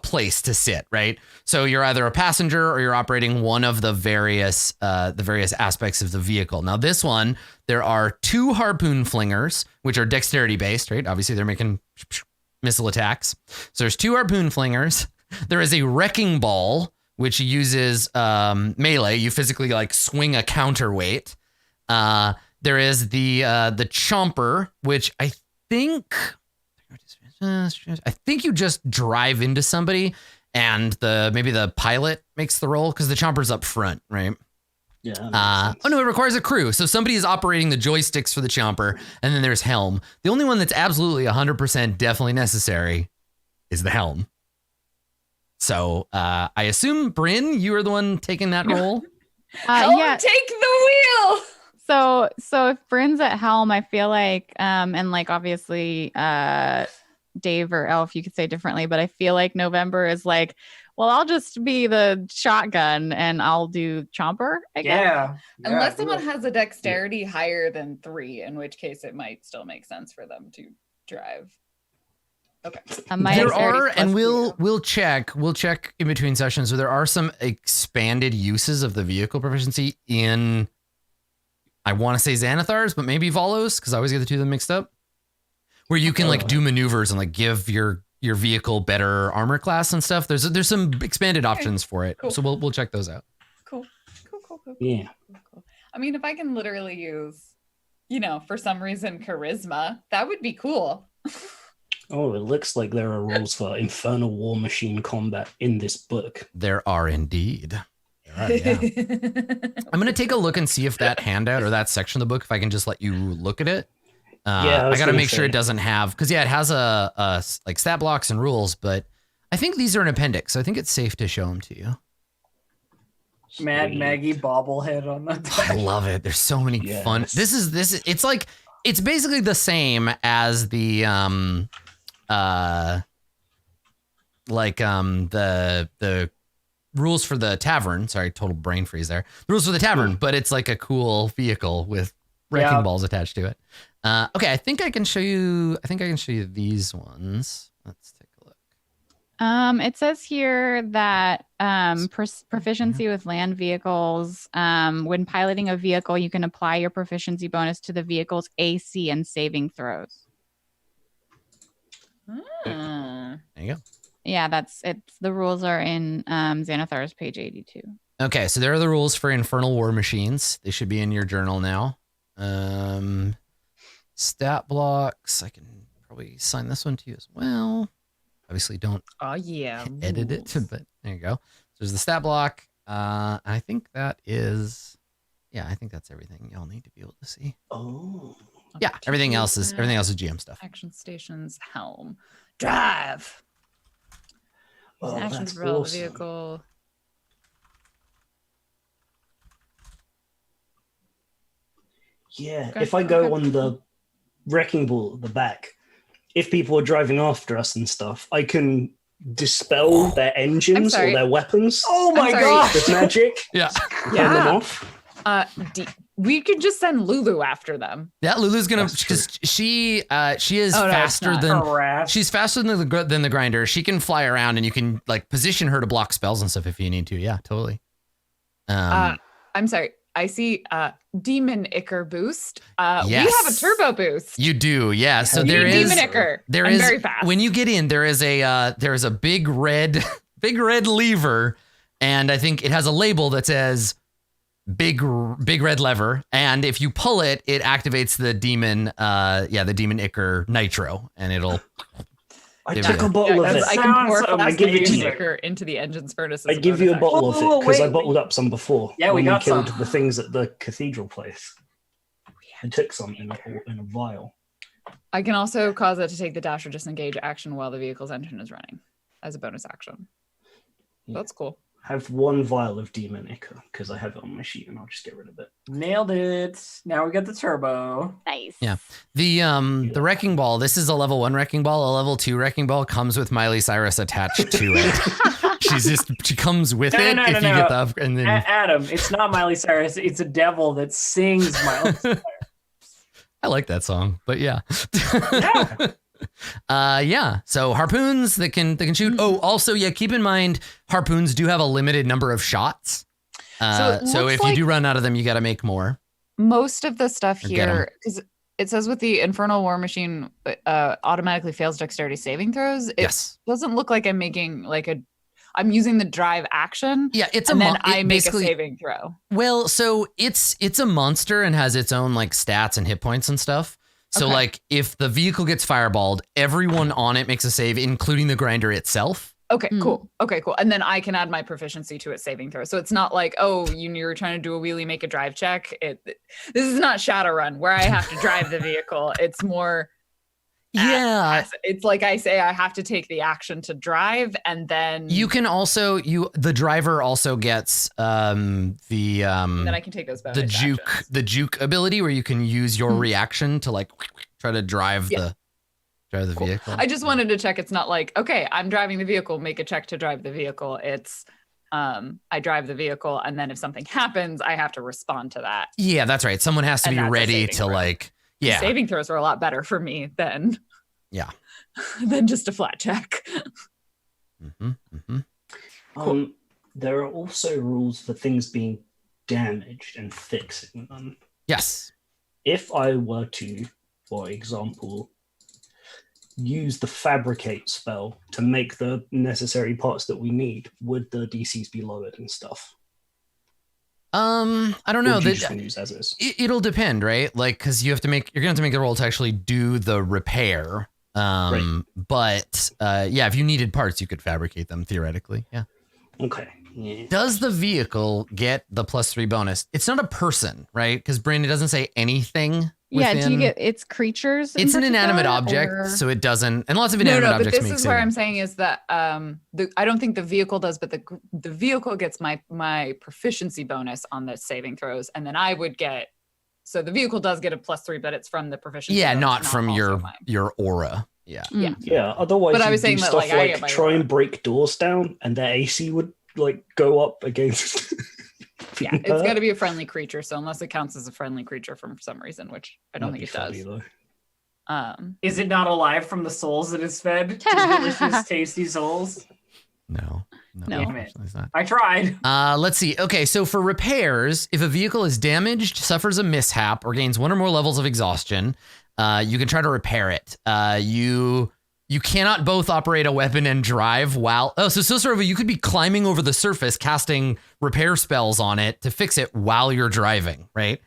place to sit, right? So you're either a passenger or you're operating one of the various aspects of the vehicle. Now this one, there are 2 Harpoon Flingers, which are dexterity based, right? Obviously they're making missile attacks. So there's 2 Harpoon Flingers. There is a Wrecking Ball, which uses melee. You physically swing a counterweight. There is the Chomper, which I think you just drive into somebody, and maybe the pilot makes the roll, because the Chomper's up front, right? Yeah. Oh no, it requires a crew. So somebody is operating the joysticks for the Chomper, and then there's Helm. The only one that's absolutely 100% definitely necessary is the helm. So I assume, Bryn, you are the one taking that role? Helm, Yeah. take the wheel. So if Bryn's at helm, I feel like, and like obviously, Dave or Elf, you could say differently, but I feel like November is like, well, I'll just be the shotgun and I'll do chomper, I guess. Yeah. Unless someone has a dexterity higher than 3, in which case it might still make sense for them to drive. Okay. There are, and we'll check in between sessions. So there are some expanded uses of the vehicle proficiency in, I want to say Xanathar's, but maybe Volos, because I always get the two of them mixed up. Where you can like do maneuvers and like give your vehicle better armor class and stuff. There's some expanded options for it. Cool. So we'll check those out. Cool. Yeah. Cool. I mean, if I can literally use, for some reason, charisma, that would be cool. Oh, it looks like there are rules for infernal war machine combat in this book. There are indeed. Yeah. I'm going to take a look and see if that handout or that section of the book, if I can just let you look at it. I got to make sure it doesn't have, because it has a like stat blocks and rules, but I think these are an appendix. So I think it's safe to show them to you. Mad Maggie bobblehead on the deck. I love it. There's so many fun. This is it's basically the same as the the rules for the tavern. Sorry, total brain freeze there. The rules for the tavern, but it's like a cool vehicle with wrecking balls attached to it. Okay, I think I can show you these ones. Let's take a look. It says here that proficiency with land vehicles. When piloting a vehicle, you can apply your proficiency bonus to the vehicle's AC and saving throws. There you go. Yeah, the rules are in Xanathar's page 82. Okay, so there are the rules for infernal war machines. They should be in your journal now. Stat blocks. I can probably sign this one to you as well. Obviously, don't edit it, but there you go. So there's the stat block. I think that is, I think that's everything y'all need to be able to see. Oh, yeah. Everything else is GM stuff. Action stations, helm, drive. Oh, actions that's for awesome. the vehicle. Yeah, Okay, if I go okay. on the wrecking ball at the back, if people are driving after us and stuff, I can dispel their engines or sorry. their weapons Oh my sorry. god! with magic. Yeah. Turn them off. We could just send Lulu after them. Yeah, Lulu's gonna, That's true. because she is Oh, no, it's faster not. than Harass. she's faster than the grinder. She can fly around, and you can like position her to block spells and stuff if you need to. Yeah, totally. I'm sorry. I see Demon Icker boost. Yes. We have a turbo boost. You do, yeah. So You there is Demon Icker. there I'm is very fast. when you get in, there is a big red lever, and I think it has a label that says big red lever, and if you pull it, it activates the demon the Demon Icker nitro, and it'll I Give took it a bottle of that it. I can pour sounds fast give it to Demon you. Icker into the engine's furnace. I give you a bottle of Oh, it because I wait. bottled up some before. Yeah, we when got killed some. the things at the cathedral place. I took some in a vial. I can also cause it to take the dash or disengage action while the vehicle's engine is running as a bonus action. Yeah. That's cool. I have one vial of Demon Icker because I have it on my sheet and I'll just get rid of it. Nailed it. Now we got the turbo. Nice. Yeah. The wrecking ball. This is a level 1 wrecking ball. A level 2 wrecking ball comes with Miley Cyrus attached to it. she comes with No, it no, if no, you no. get the and then Adam, it's not Miley Cyrus. It's a devil that sings Miley Cyrus. I like that song, but yeah. Yeah. So harpoons that can shoot. Oh, also, keep in mind harpoons do have a limited number of shots. So it So looks if you like- do run out of them, you got to make more. Most of the stuff Or get 'em. here, because it says with the Infernal War Machine automatically fails dexterity saving throws. It Yes. doesn't look like I'm making I'm using the drive action. Yeah, it's and a then it I make a basically- saving throw. Well, so it's a monster and has its own like stats and hit points and stuff. So Okay. like if the vehicle gets fireballed, everyone on it makes a save, including the grinder itself. Okay, Mm. cool. Okay, cool. And then I can add my proficiency to its saving throw. So it's not like, oh, you're trying to do a wheelie, make a drive check. This is not Shadowrun where I have to drive the vehicle. It's more Yeah. It's like I say, I have to take the action to drive, and then You can also the driver also gets and then I can take those bonus actions. the juke ability where you can use your reaction to like try to drive the vehicle. I just wanted to check. It's not like, okay, I'm driving the vehicle, make a check to drive the vehicle. It's I drive the vehicle, and then if something happens, I have to respond to that. Yeah, that's right. Someone has to be ready to like. Yeah. Saving throws are a lot better for me than than just a flat check. Cool. There are also rules for things being damaged and fixing them. Yes. If I were to, for example, use the fabricate spell to make the necessary parts that we need, would the DCs be lowered and stuff? I don't know. Use as is? It'll depend, right? Like, because you're gonna have to make the roll to actually do the repair. Right. But if you needed parts, you could fabricate them theoretically. Yeah. Okay. Yeah. Does the vehicle get the +3 bonus? It's not a person, right? Because Brandon doesn't say anything. Yeah, do you get it's creatures? It's an inanimate object, so it doesn't. And lots of inanimate objects. But this is where I'm saying is that I don't think the vehicle does, but the vehicle gets my proficiency bonus on the saving throws, and then I would get. So the vehicle does get a +3, but it's from the proficiency. Yeah, bonus, not from your aura. Yeah. Yeah. Otherwise, but I was saying that stuff like like try and break doors down, and their AC would like go up against. Yeah, it's got to be a friendly creature. So unless it counts as a friendly creature for some reason, which I don't think it does. Is it not alive from the souls that is fed? Delicious, tasty souls? No. It's not. I tried. Let's see. Okay, so for repairs, if a vehicle is damaged, suffers a mishap, or gains one or more levels of exhaustion, you can try to repair it. You cannot both operate a weapon and drive while... Oh, so sort of you could be climbing over the surface, casting repair spells on it to fix it while you're driving, right?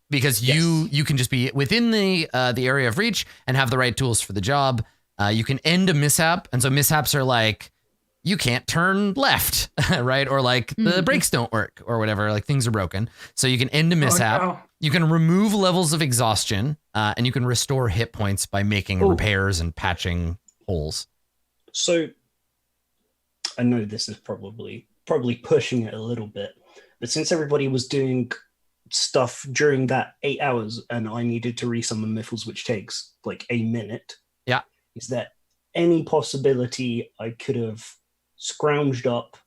Because you can just be within the area of reach and have the right tools for the job. You can end a mishap. And so mishaps are like, you can't turn left, right? Or like the brakes don't work or whatever, like things are broken. So you can end a mishap. No. You can remove levels of exhaustion and you can restore hit points by making repairs and patching holes. So I know this is probably pushing it a little bit, but since everybody was doing stuff during that 8 hours and I needed to resummon Miffles, which takes like a minute. Yeah. Is there any possibility I could have scrounged up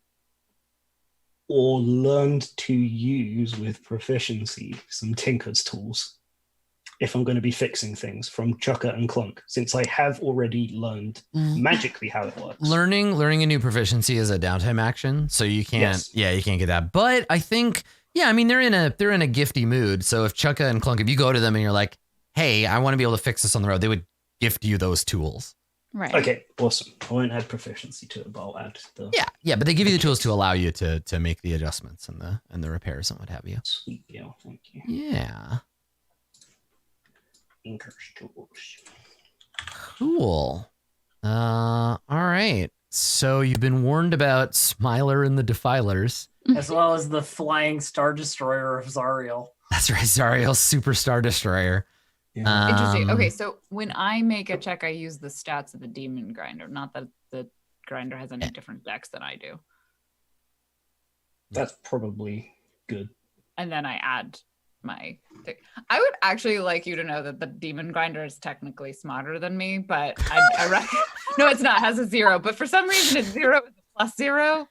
or learned to use with proficiency some Tinker's tools if I'm going to be fixing things from Chucker and Clunk, since I have already learned magically how it works? Learning a new proficiency is a downtime action, so you can't you can't get that. But I think I mean they're in a gifty mood. So if Chucka and Clunk, if you go to them and you're like, hey, I want to be able to fix this on the road, they would gift you those tools. Right. Okay, awesome. I won't add proficiency to it, but I'll add the... Yeah, but they give you the tools to allow you to make the adjustments and the repairs and what have you. Sweet deal, thank you. Yeah. Tinker's tools. Cool. All right. So you've been warned about Smiler and the Defilers. As well as the flying Star Destroyer of Zariel. That's right, Zariel's Super Star Destroyer. Yeah. Interesting. Okay, so when I make a check, I use the stats of the Demon Grinder. Not that the Grinder has any different decks than I do. That's probably good. And then I add my thing. I would actually like you to know that the Demon Grinder is technically smarter than me, but I reckon... No, it's not. It has a 0, but for some reason it's 0 with a +0.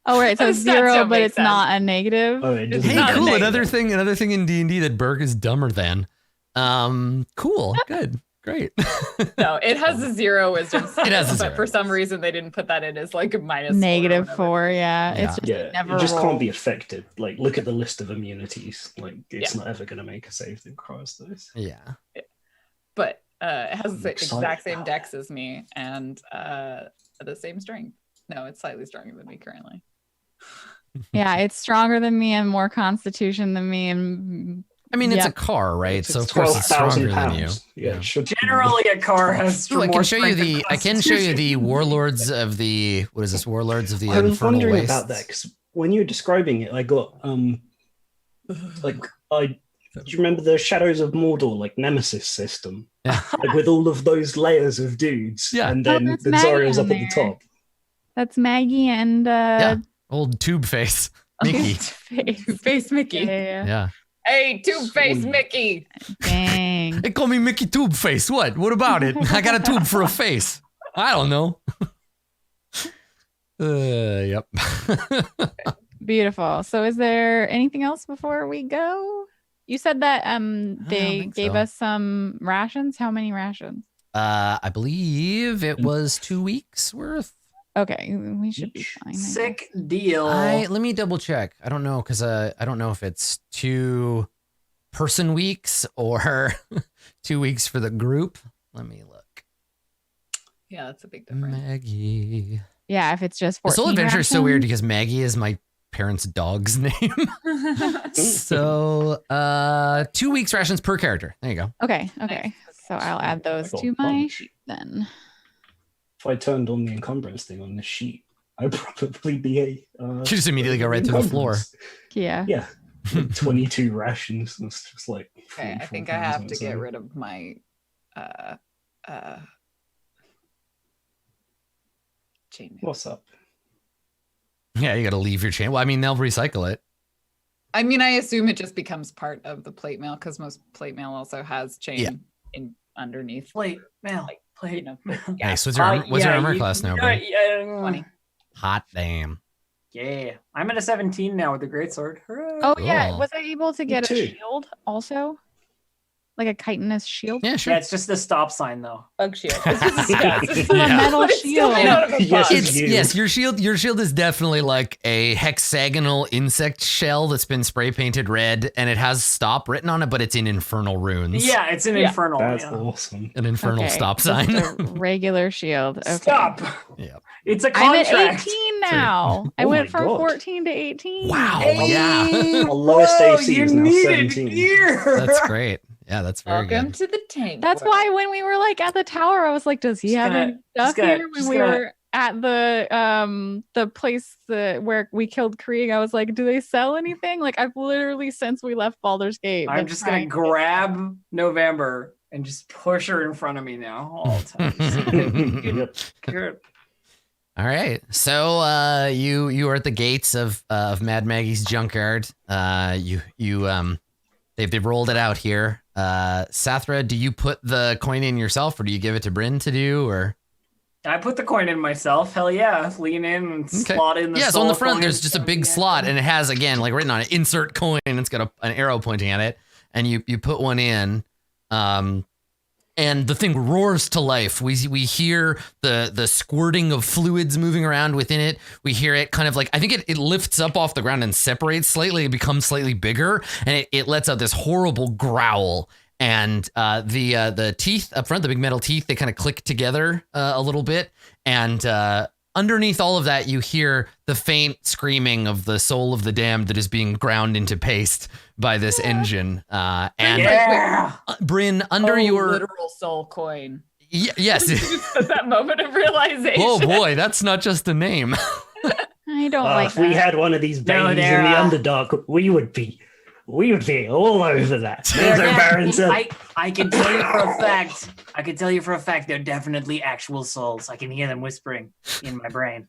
Oh, right. So it's 0, but it's not a negative. Oh, it doesn't Hey, cool. negative. Another thing in D&D that Berg is dumber than. Cool. Good. Great. No, it has a 0 wisdom. It has a 0. But for some reason they didn't put that in as like a -4 -4, yeah. It's just Yeah, never it just rolled. can't be affected. Like, look at the list of immunities. Like, it's not ever going to make a save that requires those. Yeah. But it has the excited exact same about dex as me and the same strength. No, it's slightly stronger than me currently. Yeah, it's stronger than me and more constitution than me. And I mean, it's a car, right? So of course it's 12,000 stronger than you. pounds. Yeah, it should be. Generally, a car has. Ooh, I more can show you strength than I can show you the Constitution. warlords of the what is this? Warlords of the I was Infernal wondering Wastes. about that because when you were describing it, I got like I Do you remember the Shadows of Mordor, like Nemesis system? Yeah. Like with all of those layers of dudes. Yeah. And then that's the Maggie Zariel's on up at the there. top. That's Maggie and Old tube face. Mickey. Two-Face Mickey. Yeah. Yeah. Hey, Two-Face Sweet. Mickey. Dang. They call me Mickey Tube Face. What? What about it? I got a tube for a face. I don't know. Yep. Beautiful. So is there anything else before we go? You said that they think gave so. us some rations. How many rations? I believe it was 2 weeks worth. Okay, we should be Each. fine. I Sick guess. deal. Let me double check. I don't know because I don't know if it's 2 person weeks or 2 weeks for the group. Let me look. Yeah, that's a big difference. Maggie. Yeah, if it's just 14 This whole adventure is so weird rations. because Maggie is my parents' dog's name. So 2 weeks rations per character. There you go. Okay. Nice. So I'll add those got to my one. sheet then. If I turned on the encumbrance thing on the sheet, I'd probably be a. You just immediately go right to the floor. Yeah. Yeah. 22 rations. It's just like. Okay, I think I have to get rid of my chainmail. What's up? Yeah, you got to leave your chain. Well, I mean, they'll recycle it. I mean, I assume it just becomes part of the plate mail because most plate mail also has chain Yeah. in underneath. Plate mail. Like, Plate. You know, Yeah. Nice. What's your armor you- class now, you- Brian? yeah, 20. Hot damn. Yeah, I'm at a 17 now with the greatsword. Hooray. Oh yeah. Cool. Was I able to get a too. shield also? Like a chitinous shield? Yeah, sure. Yeah, it's just the stop sign though. Bug shield. It's a Yeah. metal But it's still shield. made out of a Yes, bug. It's you. yes, your shield is definitely like a hexagonal insect shell that's been spray painted red and it has stop written on it, but it's in infernal runes. Yeah, it's an Yeah. infernal. That's yeah. awesome. An infernal Okay, stop just sign. a regular shield. Okay. Stop. Yeah. It's a I'm at contract. 18 now. I Oh went my from God. 14 to 18. Wow. Hey, Yeah. Our lowest whoa, AC you is now needed 17. gear. That's great. Yeah, that's very Welcome good. to the tank. That's world. why when we were like at the tower, I was like, does he Just have gonna- any stuff just gonna- here? When just we gonna- were at the place where we killed Krieg, I was like, do they sell anything? Like I've literally since we left Baldur's Gate. I'm been just gonna trying to get- grab November and just push her in front of me now all the time. Yep. Good. All right. So you are at the gates of Mad Maggie's junkyard. They've rolled it out here. Sathra, do you put the coin in yourself or do you give it to Bryn to do or? I put the coin in myself. Hell yeah. Lean in and Okay. slot in the Yeah, so on the soul front, coin. there's just a big slot, and it has again like written on it, insert coin. And it's got an arrow pointing at it, and you put one in, and the thing roars to life. We hear the squirting of fluids moving around within it. We hear it kind of like I think it lifts up off the ground and separates slightly. It becomes slightly bigger, and it lets out this horrible growl. And the teeth up front, the big metal teeth, they kind of click together a little bit. And underneath all of that, you hear the faint screaming of the soul of the damned that is being ground into paste by this engine. And Yeah. Bryn, under your literal soul coin. yes. At that moment of realization. Oh boy, that's not just a name. I don't like If we that. had one of these No, babies they're, in the Underdark, we would be all over that. There's our Baron said. I can tell you for a fact. I can tell you for a fact they're definitely actual souls. I can hear them whispering in my brain.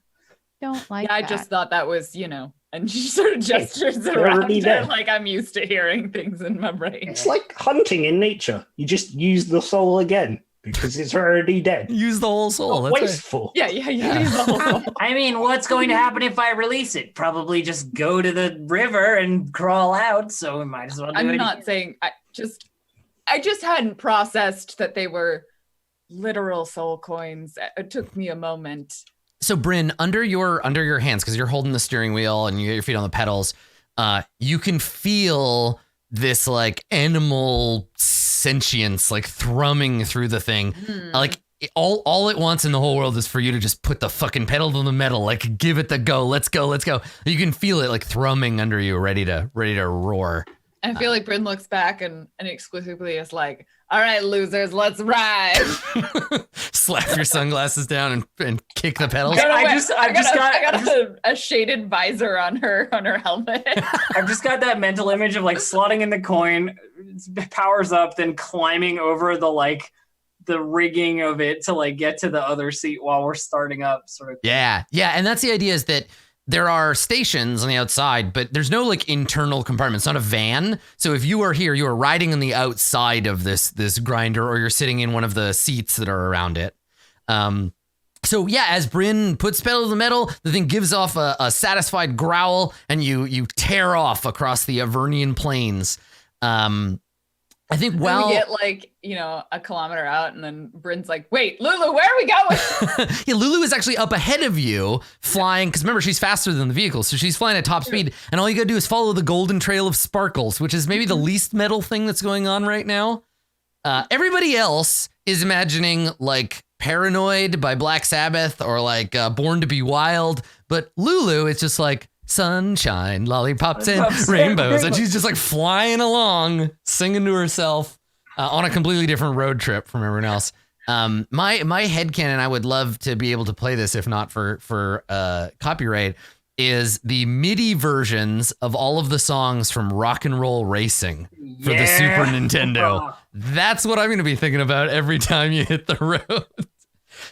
Don't like Yeah, I that. just thought that was, and she sort of gestures they're around already it there. like I'm used to hearing things in my brain. It's like hunting in nature. You just use the soul again because it's already dead. Use the whole soul. That's right. Wasteful. Yeah, use the whole soul. I mean, what's going to happen if I release it? Probably just go to the river and crawl out. So we might as well do I'm it. not saying I just hadn't processed that they were literal soul coins. It took me a moment. So Bryn, under your hands, because you're holding the steering wheel and you get your feet on the pedals, you can feel this like animal sentience like thrumming through the thing. Like all it wants in the whole world is for you to just put the fucking pedal to the metal, like give it the go. Let's go. You can feel it like thrumming under you, ready to roar. I feel like Bryn looks back and exclusively is like, all right, losers, let's ride. Slap your sunglasses down and kick the pedals. I got a shaded visor on her helmet. I've just got that mental image of like slotting in the coin, powers up, then climbing over the rigging of it to like get to the other seat while we're starting up, sort of. Yeah, and that's the idea, is that there are stations on the outside, but there's no like internal compartment. It's not a van. So if you are here, you are riding on the outside of this grinder, or you're sitting in one of the seats that are around it. So yeah, as Bryn puts pedal to the metal, the thing gives off a satisfied growl, and you tear off across the Avernian plains. I think we get like, a kilometer out, and then Bryn's like, wait, Lulu, where are we going? Yeah, Lulu is actually up ahead of you, flying, because remember, she's faster than the vehicle, so she's flying at top speed, and all you gotta do is follow the golden trail of sparkles, which is maybe the least metal thing that's going on right now. Everybody else is imagining like Paranoid by Black Sabbath, or like Born to Be Wild, but Lulu is just like, sunshine, lollipops, and rainbows. And she's just like flying along, singing to herself on a completely different road trip from everyone else. My headcanon, I would love to be able to play this, if not for copyright, is the MIDI versions of all of the songs from Rock and Roll Racing for the Super Nintendo. That's what I'm going to be thinking about every time you hit the road.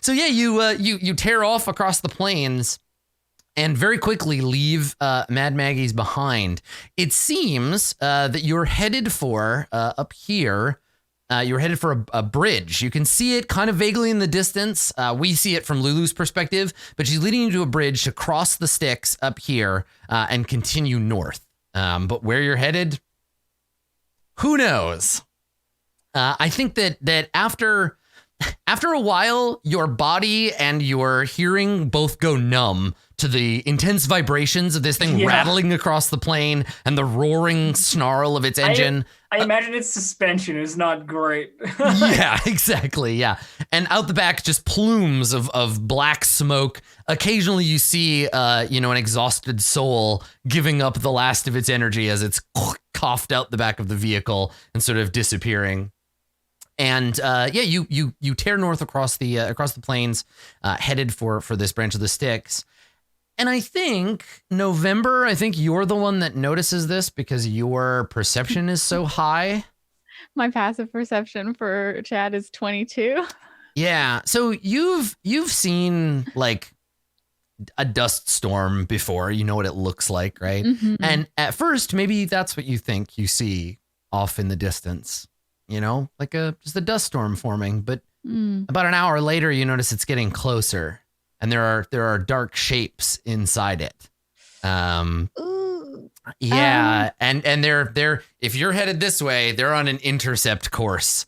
So yeah, you tear off across the plains and very quickly leave Mad Maggie's behind. It seems that you're headed for, up here, you're headed for a bridge. You can see it kind of vaguely in the distance. We see it from Lulu's perspective, but she's leading you to a bridge to cross the sticks up here and continue north. But where you're headed, who knows? I think that after a while, your body and your hearing both go numb to the intense vibrations of this thing rattling across the plain and the roaring snarl of its engine. I imagine its suspension is not great. Yeah, exactly. Yeah. And out the back, just plumes of black smoke. Occasionally you see, an exhausted soul giving up the last of its energy as it's coughed out the back of the vehicle and sort of disappearing. And you tear north across the plains, headed for this branch of the Styx. And I think November, you're the one that notices this because your perception is so high. My passive perception for Chad is 22. Yeah. So you've seen like a dust storm before. You know what it looks like, right? Mm-hmm. And at first, maybe that's what you think you see off in the distance. Like just a dust storm forming. But about an hour later, you notice it's getting closer, and there are dark shapes inside it. Yeah, and they're if you're headed this way, they're on an intercept course.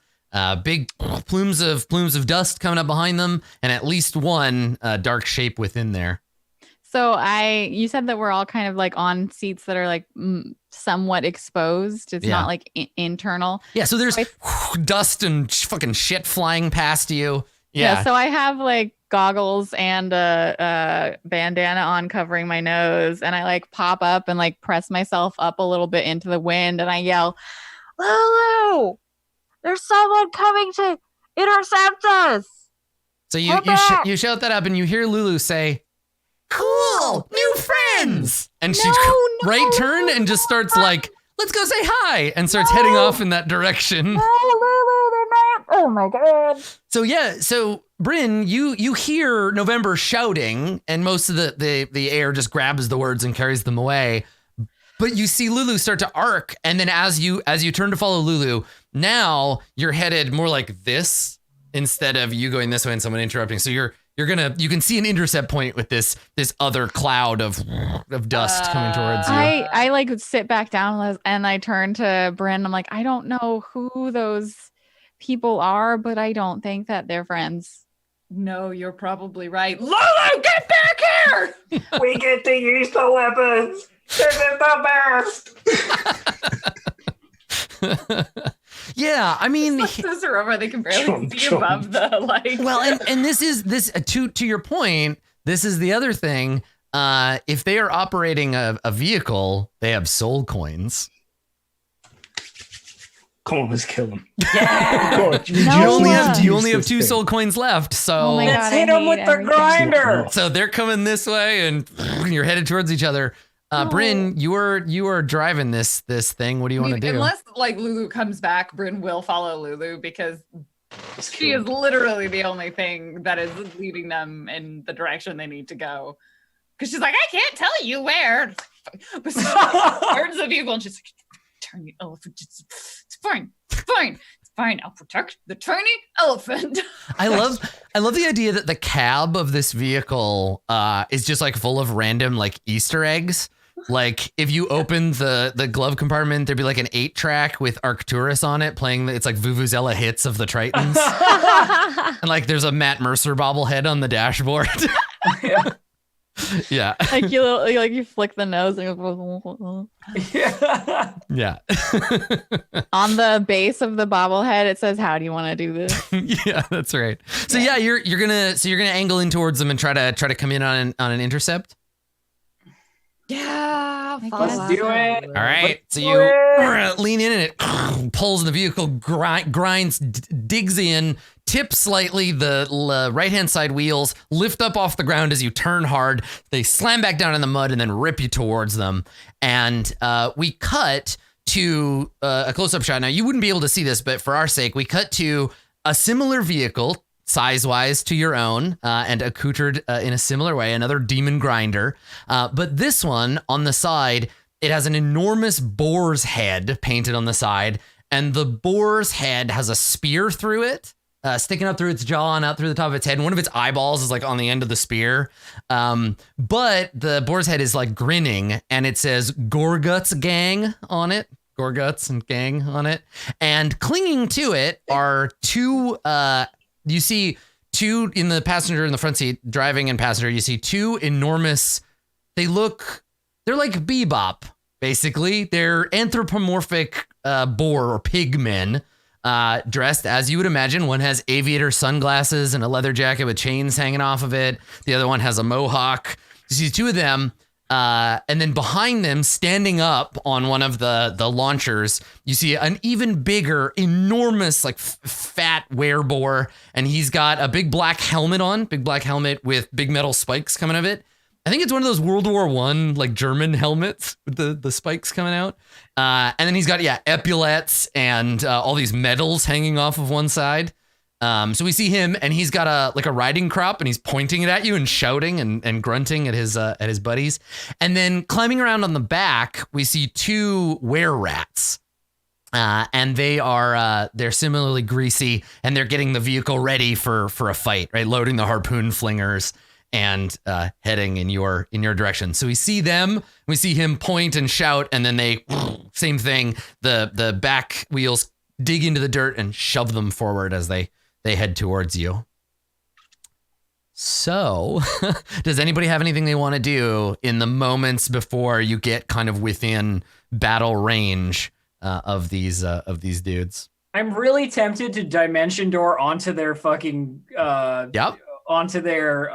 Big plumes of dust coming up behind them, and at least one dark shape within there. So you said that we're all kind of like on seats that are like somewhat exposed. It's not like internal. Yeah. So there's dust and fucking shit flying past you. Yeah. So I have like goggles and a bandana on covering my nose, and I like pop up and like press myself up a little bit into the wind, and I yell, "Lulu, there's someone coming to intercept us." So you shout that up, and you hear Lulu say, "Cool, new friends!" And she right turn and just starts like, "Let's go say hi," and starts heading off in that direction. Oh my god! So Bryn, you hear November shouting, and most of the air just grabs the words and carries them away. But you see Lulu start to arc, and then as you turn to follow Lulu, now you're headed more like this instead of you going this way and someone interrupting. So you can see an intercept point with this other cloud of dust coming towards you. I like sit back down and I turn to Bryn. I'm like, I don't know who those people are, but I don't think that they're friends. No, you're probably right. Lulu, get back here! We get to use the weapons. This is the best. Yeah, I mean, those are over. They can barely see above the like. Well, and this to your point. This is the other thing. If they are operating a vehicle, they have soul coins. Come on, let's kill him. Yeah. God, You only have 2 soul coins left, so Oh my Let's God, hit I him with hate the everything. grinder. so they're coming this way, and you're headed towards each other. Bryn, you are driving this thing. What do you want to do? Unless like Lulu comes back, Bryn will follow Lulu because she is literally the only thing that is leading them in the direction they need to go. Because she's like, I can't tell you where. But turns the vehicle and she's like, turn the elephant. It's fine. It's fine. I'll protect the tiny elephant. I love the idea that the cab of this vehicle is just like full of random like Easter eggs. Like if you open the glove compartment, there'd be like an 8-track with Arcturus on it playing. It's like Vuvuzela hits of the Tritons, and like there's a Matt Mercer bobblehead on the dashboard. Yeah. Like you flick the nose and Yeah. on the base of the bobblehead it says, "How do you want to do this?" Yeah, that's right. So yeah, you're gonna angle in towards them and try to come in on an intercept. Yeah, Let's do it. All right, so you lean in and it pulls in the vehicle, grinds, digs in, tips slightly. The right-hand side wheels lift up off the ground as you turn hard. They slam back down in the mud and then rip you towards them. And we cut to a close-up shot. Now, you wouldn't be able to see this, but for our sake, we cut to a similar vehicle, size-wise to your own, and accoutred in a similar way, another demon grinder. But this one, on the side, it has an enormous boar's head painted on the side, and the boar's head has a spear through it, sticking up through its jaw and out through the top of its head, and one of its eyeballs is like on the end of the spear. But the boar's head is like grinning, and it says Gorguts Gang on it. Gorguts and Gang on it. And clinging to it are 2... you see 2 in the passenger in the front seat, driving and passenger. You see 2 enormous, they're like Bebop, basically. They're anthropomorphic boar or pig men, dressed as you would imagine. One has aviator sunglasses and a leather jacket with chains hanging off of it. The other one has a mohawk. You see 2 of them. And then behind them, standing up on one of the launchers, you see an even bigger, enormous, like fat wereboar, and he's got a big black helmet on, with big metal spikes coming out of it. I think it's one of those World War I like German helmets with the spikes coming out. And then he's got epaulets and all these medals hanging off of one side. So we see him, and he's got a riding crop, and he's pointing it at you and shouting and grunting at his buddies. And then climbing around on the back, we see 2 were-rats. And they're similarly greasy, and they're getting the vehicle ready for a fight, right? Loading the Harpoon Flingers and heading in your direction. So we see them, we see him point and shout, and then they same thing. The back wheels dig into the dirt and shove them forward as they head towards you. So, does anybody have anything they want to do in the moments before you get kind of within battle range of these dudes? I'm really tempted to dimension door onto their fucking onto their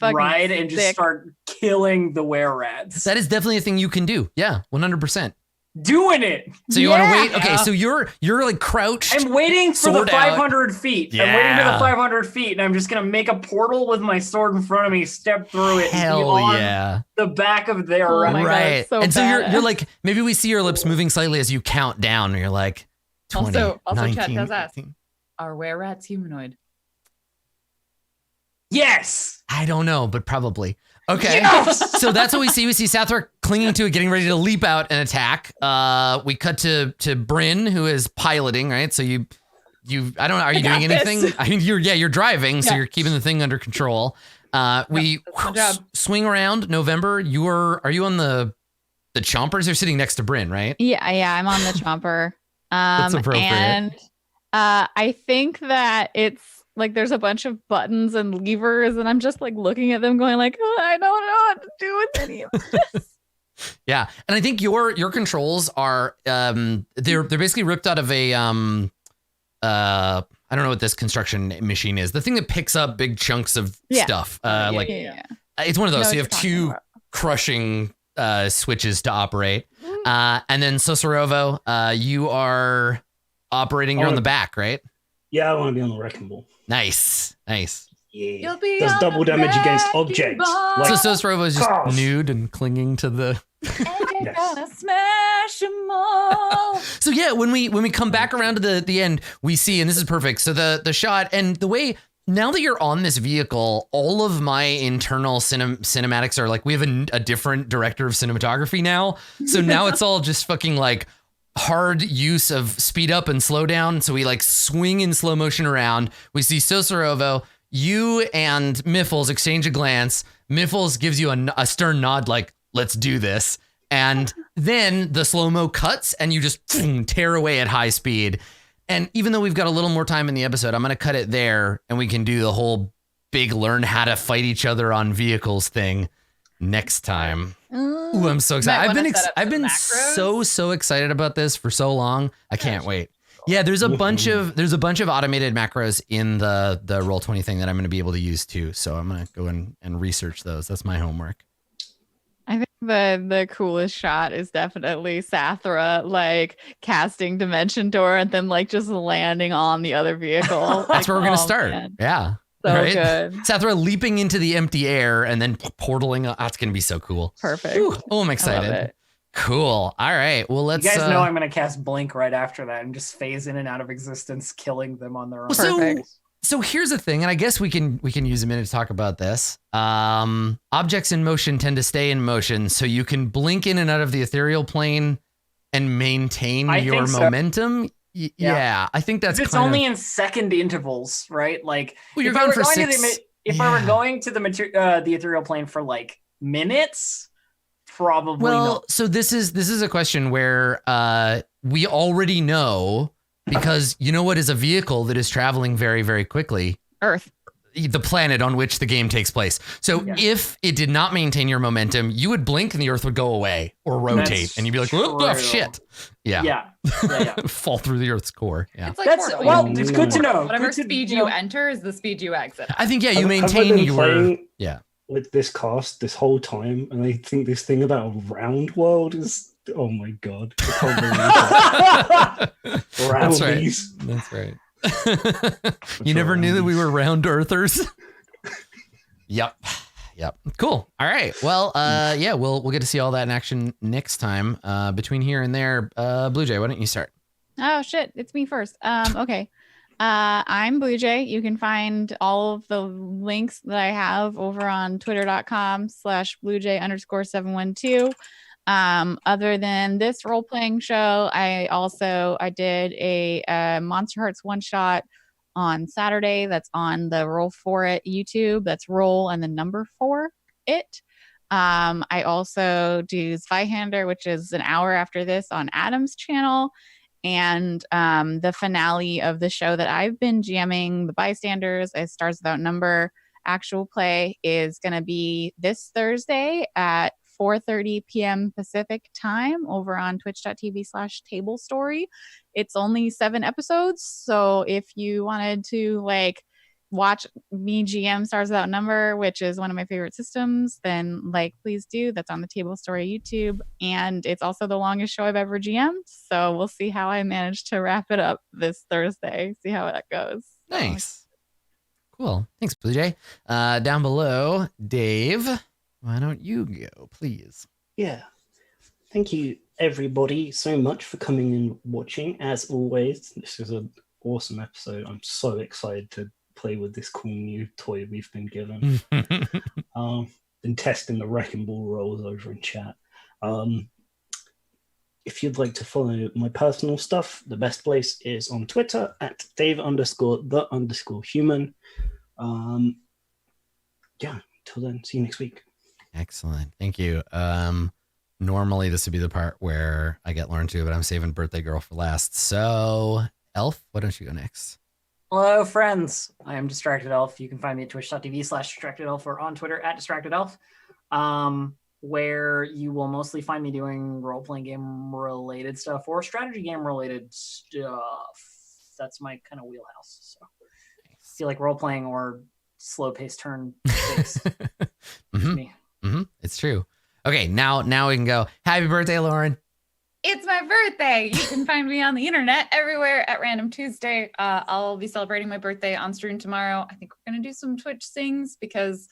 ride and just start killing the were-rats. That is definitely a thing you can do. Yeah, 100%. Doing it. So you want to wait? Okay, so you're like crouched. I'm waiting for the 500 out. feet. Yeah. I'm waiting for the 500 feet, and I'm just gonna make a portal with my sword in front of me, step through it, Hell and be yeah. on the back of their right. God, and so you're like, maybe we see your lips moving slightly as you count down, and you're like, 20, also 19, chat does ask, 18. Are were-rats humanoid? Yes. I don't know, but probably. Okay. Yes! So that's what we see. We see Southwark clinging to it, getting ready to leap out and attack. We cut to Bryn, who is piloting, right? So you I don't know, are you doing anything? I mean, you're driving, so you're keeping the thing under control. We swing around. November, are you on the chompers? You're sitting next to Bryn, right? Yeah, I'm on the chomper. That's appropriate. And I think that it's like there's a bunch of buttons and levers, and I'm just like looking at them going like, oh, I don't know what to do with any of this. Yeah. And I think your controls are they're basically ripped out of a I don't know what this construction machine is. The thing that picks up big chunks of stuff. It's one of those. So you have 2 crushing switches to operate. And then Sosorovo, you are operating. You're on the back, right? Yeah, I want to be on the wrecking ball. Nice. Yeah. Does double damage against objects. So Sosrovo is just nude and clinging to the. Yes. Gonna smash them all. So yeah, when we come back around to the end, we see, and this is perfect. So the shot and the way. Now that you're on this vehicle, all of my internal cinematics are like, we have a different director of cinematography now. So now it's all just fucking like hard use of speed up and slow down. So we like swing in slow motion around. We see Sosorovo, you and Miffles exchange a glance. Miffles gives you a stern nod like, let's do this. And then the slow-mo cuts and you just tear away at high speed. And even though we've got a little more time in the episode, I'm going to cut it there and we can do the whole big learn how to fight each other on vehicles thing next time. Ooh, I'm so excited. I've been so excited about this for so long. I can't wait. Yeah, there's a bunch of automated macros in the Roll20 thing that I'm going to be able to use too. So I'm going to go in and research those. That's my homework. I think the coolest shot is definitely Sathra like casting Dimension Door and then like just landing on the other vehicle. That's where we're gonna start. Man. Yeah. So good. Sathra leaping into the empty air and then portaling. That's gonna be so cool. Perfect. Ooh, I'm excited. Cool. All right. Well, let's. You guys know I'm gonna cast Blink right after that and just phase in and out of existence, killing them on their own. Perfect. So here's the thing, and I guess we can use a minute to talk about this. Objects in motion tend to stay in motion, so you can blink in and out of the ethereal plane and maintain your momentum. Yeah, I think that's. It's only in second intervals, right? Like, well, you're going for 6. If I were going to the ethereal plane for like minutes, probably. Well, not. So this is a question where we already know. Because you know what is a vehicle that is traveling very, very quickly? Earth. The planet on which the game takes place. So if it did not maintain your momentum, you would blink and the Earth would go away or rotate. And you'd be like, oh, shit. Yeah. Fall through the Earth's core. Yeah. It's like it's good to know. Whatever speed you enter is the speed you exit. I think, you maintain your... with this cast this whole time, and I think this thing about a round world is... Oh my god! I can't believe it. That's right. You never knew that we were round earthers. Yep. Cool. All right. Well, we'll get to see all that in action next time. Between here and there, Blue Jay, why don't you start? Oh shit! It's me first. Okay. I'm Blue Jay. You can find all of the links that I have over on twitter.com/bluejay_712. Other than this role-playing show, I did a Monster Hearts one-shot on Saturday. That's on the Roll for It YouTube. That's Roll and the number 4 it. I also do Zweihander, which is an hour after this on Adam's channel. And the finale of the show that I've been jamming, The Bystanders, as Stars Without Number actual play, is going to be this Thursday at 4:30 p.m. Pacific time over on twitch.tv/tablestory. It's only 7 episodes. So if you wanted to like watch me GM Stars Without Number, which is one of my favorite systems, then like please do. That's on the Table Story YouTube. And it's also the longest show I've ever GM'd. So we'll see how I manage to wrap it up this Thursday. See how that goes. Nice. Cool. Thanks, Blue Jay. Down below, Dave. Why don't you go, please? Yeah. Thank you, everybody, so much for coming and watching. As always, this is an awesome episode. I'm so excited to play with this cool new toy we've been given. Been testing the wrecking ball rolls over in chat. If you'd like to follow my personal stuff, the best place is on Twitter at Dave_the_human. Till then, see you next week. Excellent. Thank you. Normally this would be the part where I get Lauren too, but I'm saving Birthday Girl for last. So, Elf, why don't you go next? Hello, friends. I am Distracted Elf. You can find me at twitch.tv/DistractedElf or on Twitter at DistractedElf, where you will mostly find me doing role-playing game related stuff or strategy game related stuff. That's my kind of wheelhouse. So if you like role-playing or slow-paced turn-based, me. It's true. Okay, now we can go. Happy birthday, Lauren. It's my birthday. You can find me on the internet everywhere at Random Tuesday. I'll be celebrating my birthday on stream tomorrow. I think we're going to do some Twitch things because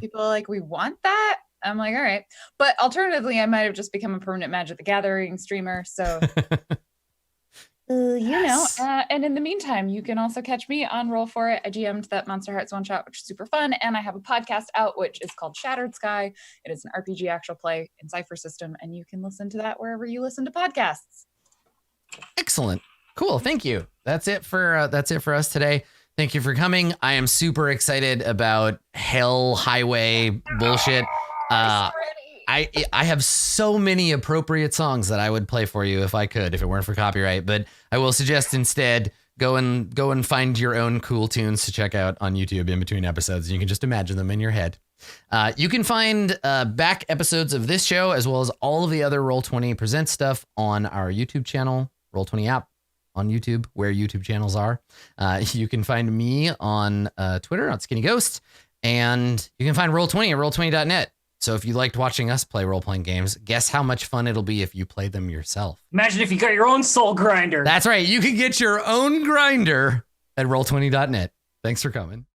people are like, we want that. I'm like, all right. But alternatively, I might have just become a permanent Magic the Gathering streamer. So, and in the meantime, you can also catch me on Roll4It. I GM'd that Monster Hearts one shot, which is super fun. And I have a podcast out, which is called Shattered Sky. It is an RPG actual play in Cypher System, and you can listen to that wherever you listen to podcasts. Excellent. Cool. Thank you. That's it for us today. Thank you for coming. I am super excited about Hell Highway bullshit. I have so many appropriate songs that I would play for you if it weren't for copyright, but I will suggest instead go and find your own cool tunes to check out on YouTube in between episodes. You can just imagine them in your head. You can find back episodes of this show as well as all of the other Roll20 Presents stuff on our YouTube channel, Roll20 app on YouTube, where YouTube channels are. You can find me on Twitter at Skinny Ghost, and you can find Roll20 at roll20.net. So if you liked watching us play role-playing games, guess how much fun it'll be if you play them yourself. Imagine if you got your own soul grinder. That's right. You can get your own grinder at roll20.net. Thanks for coming.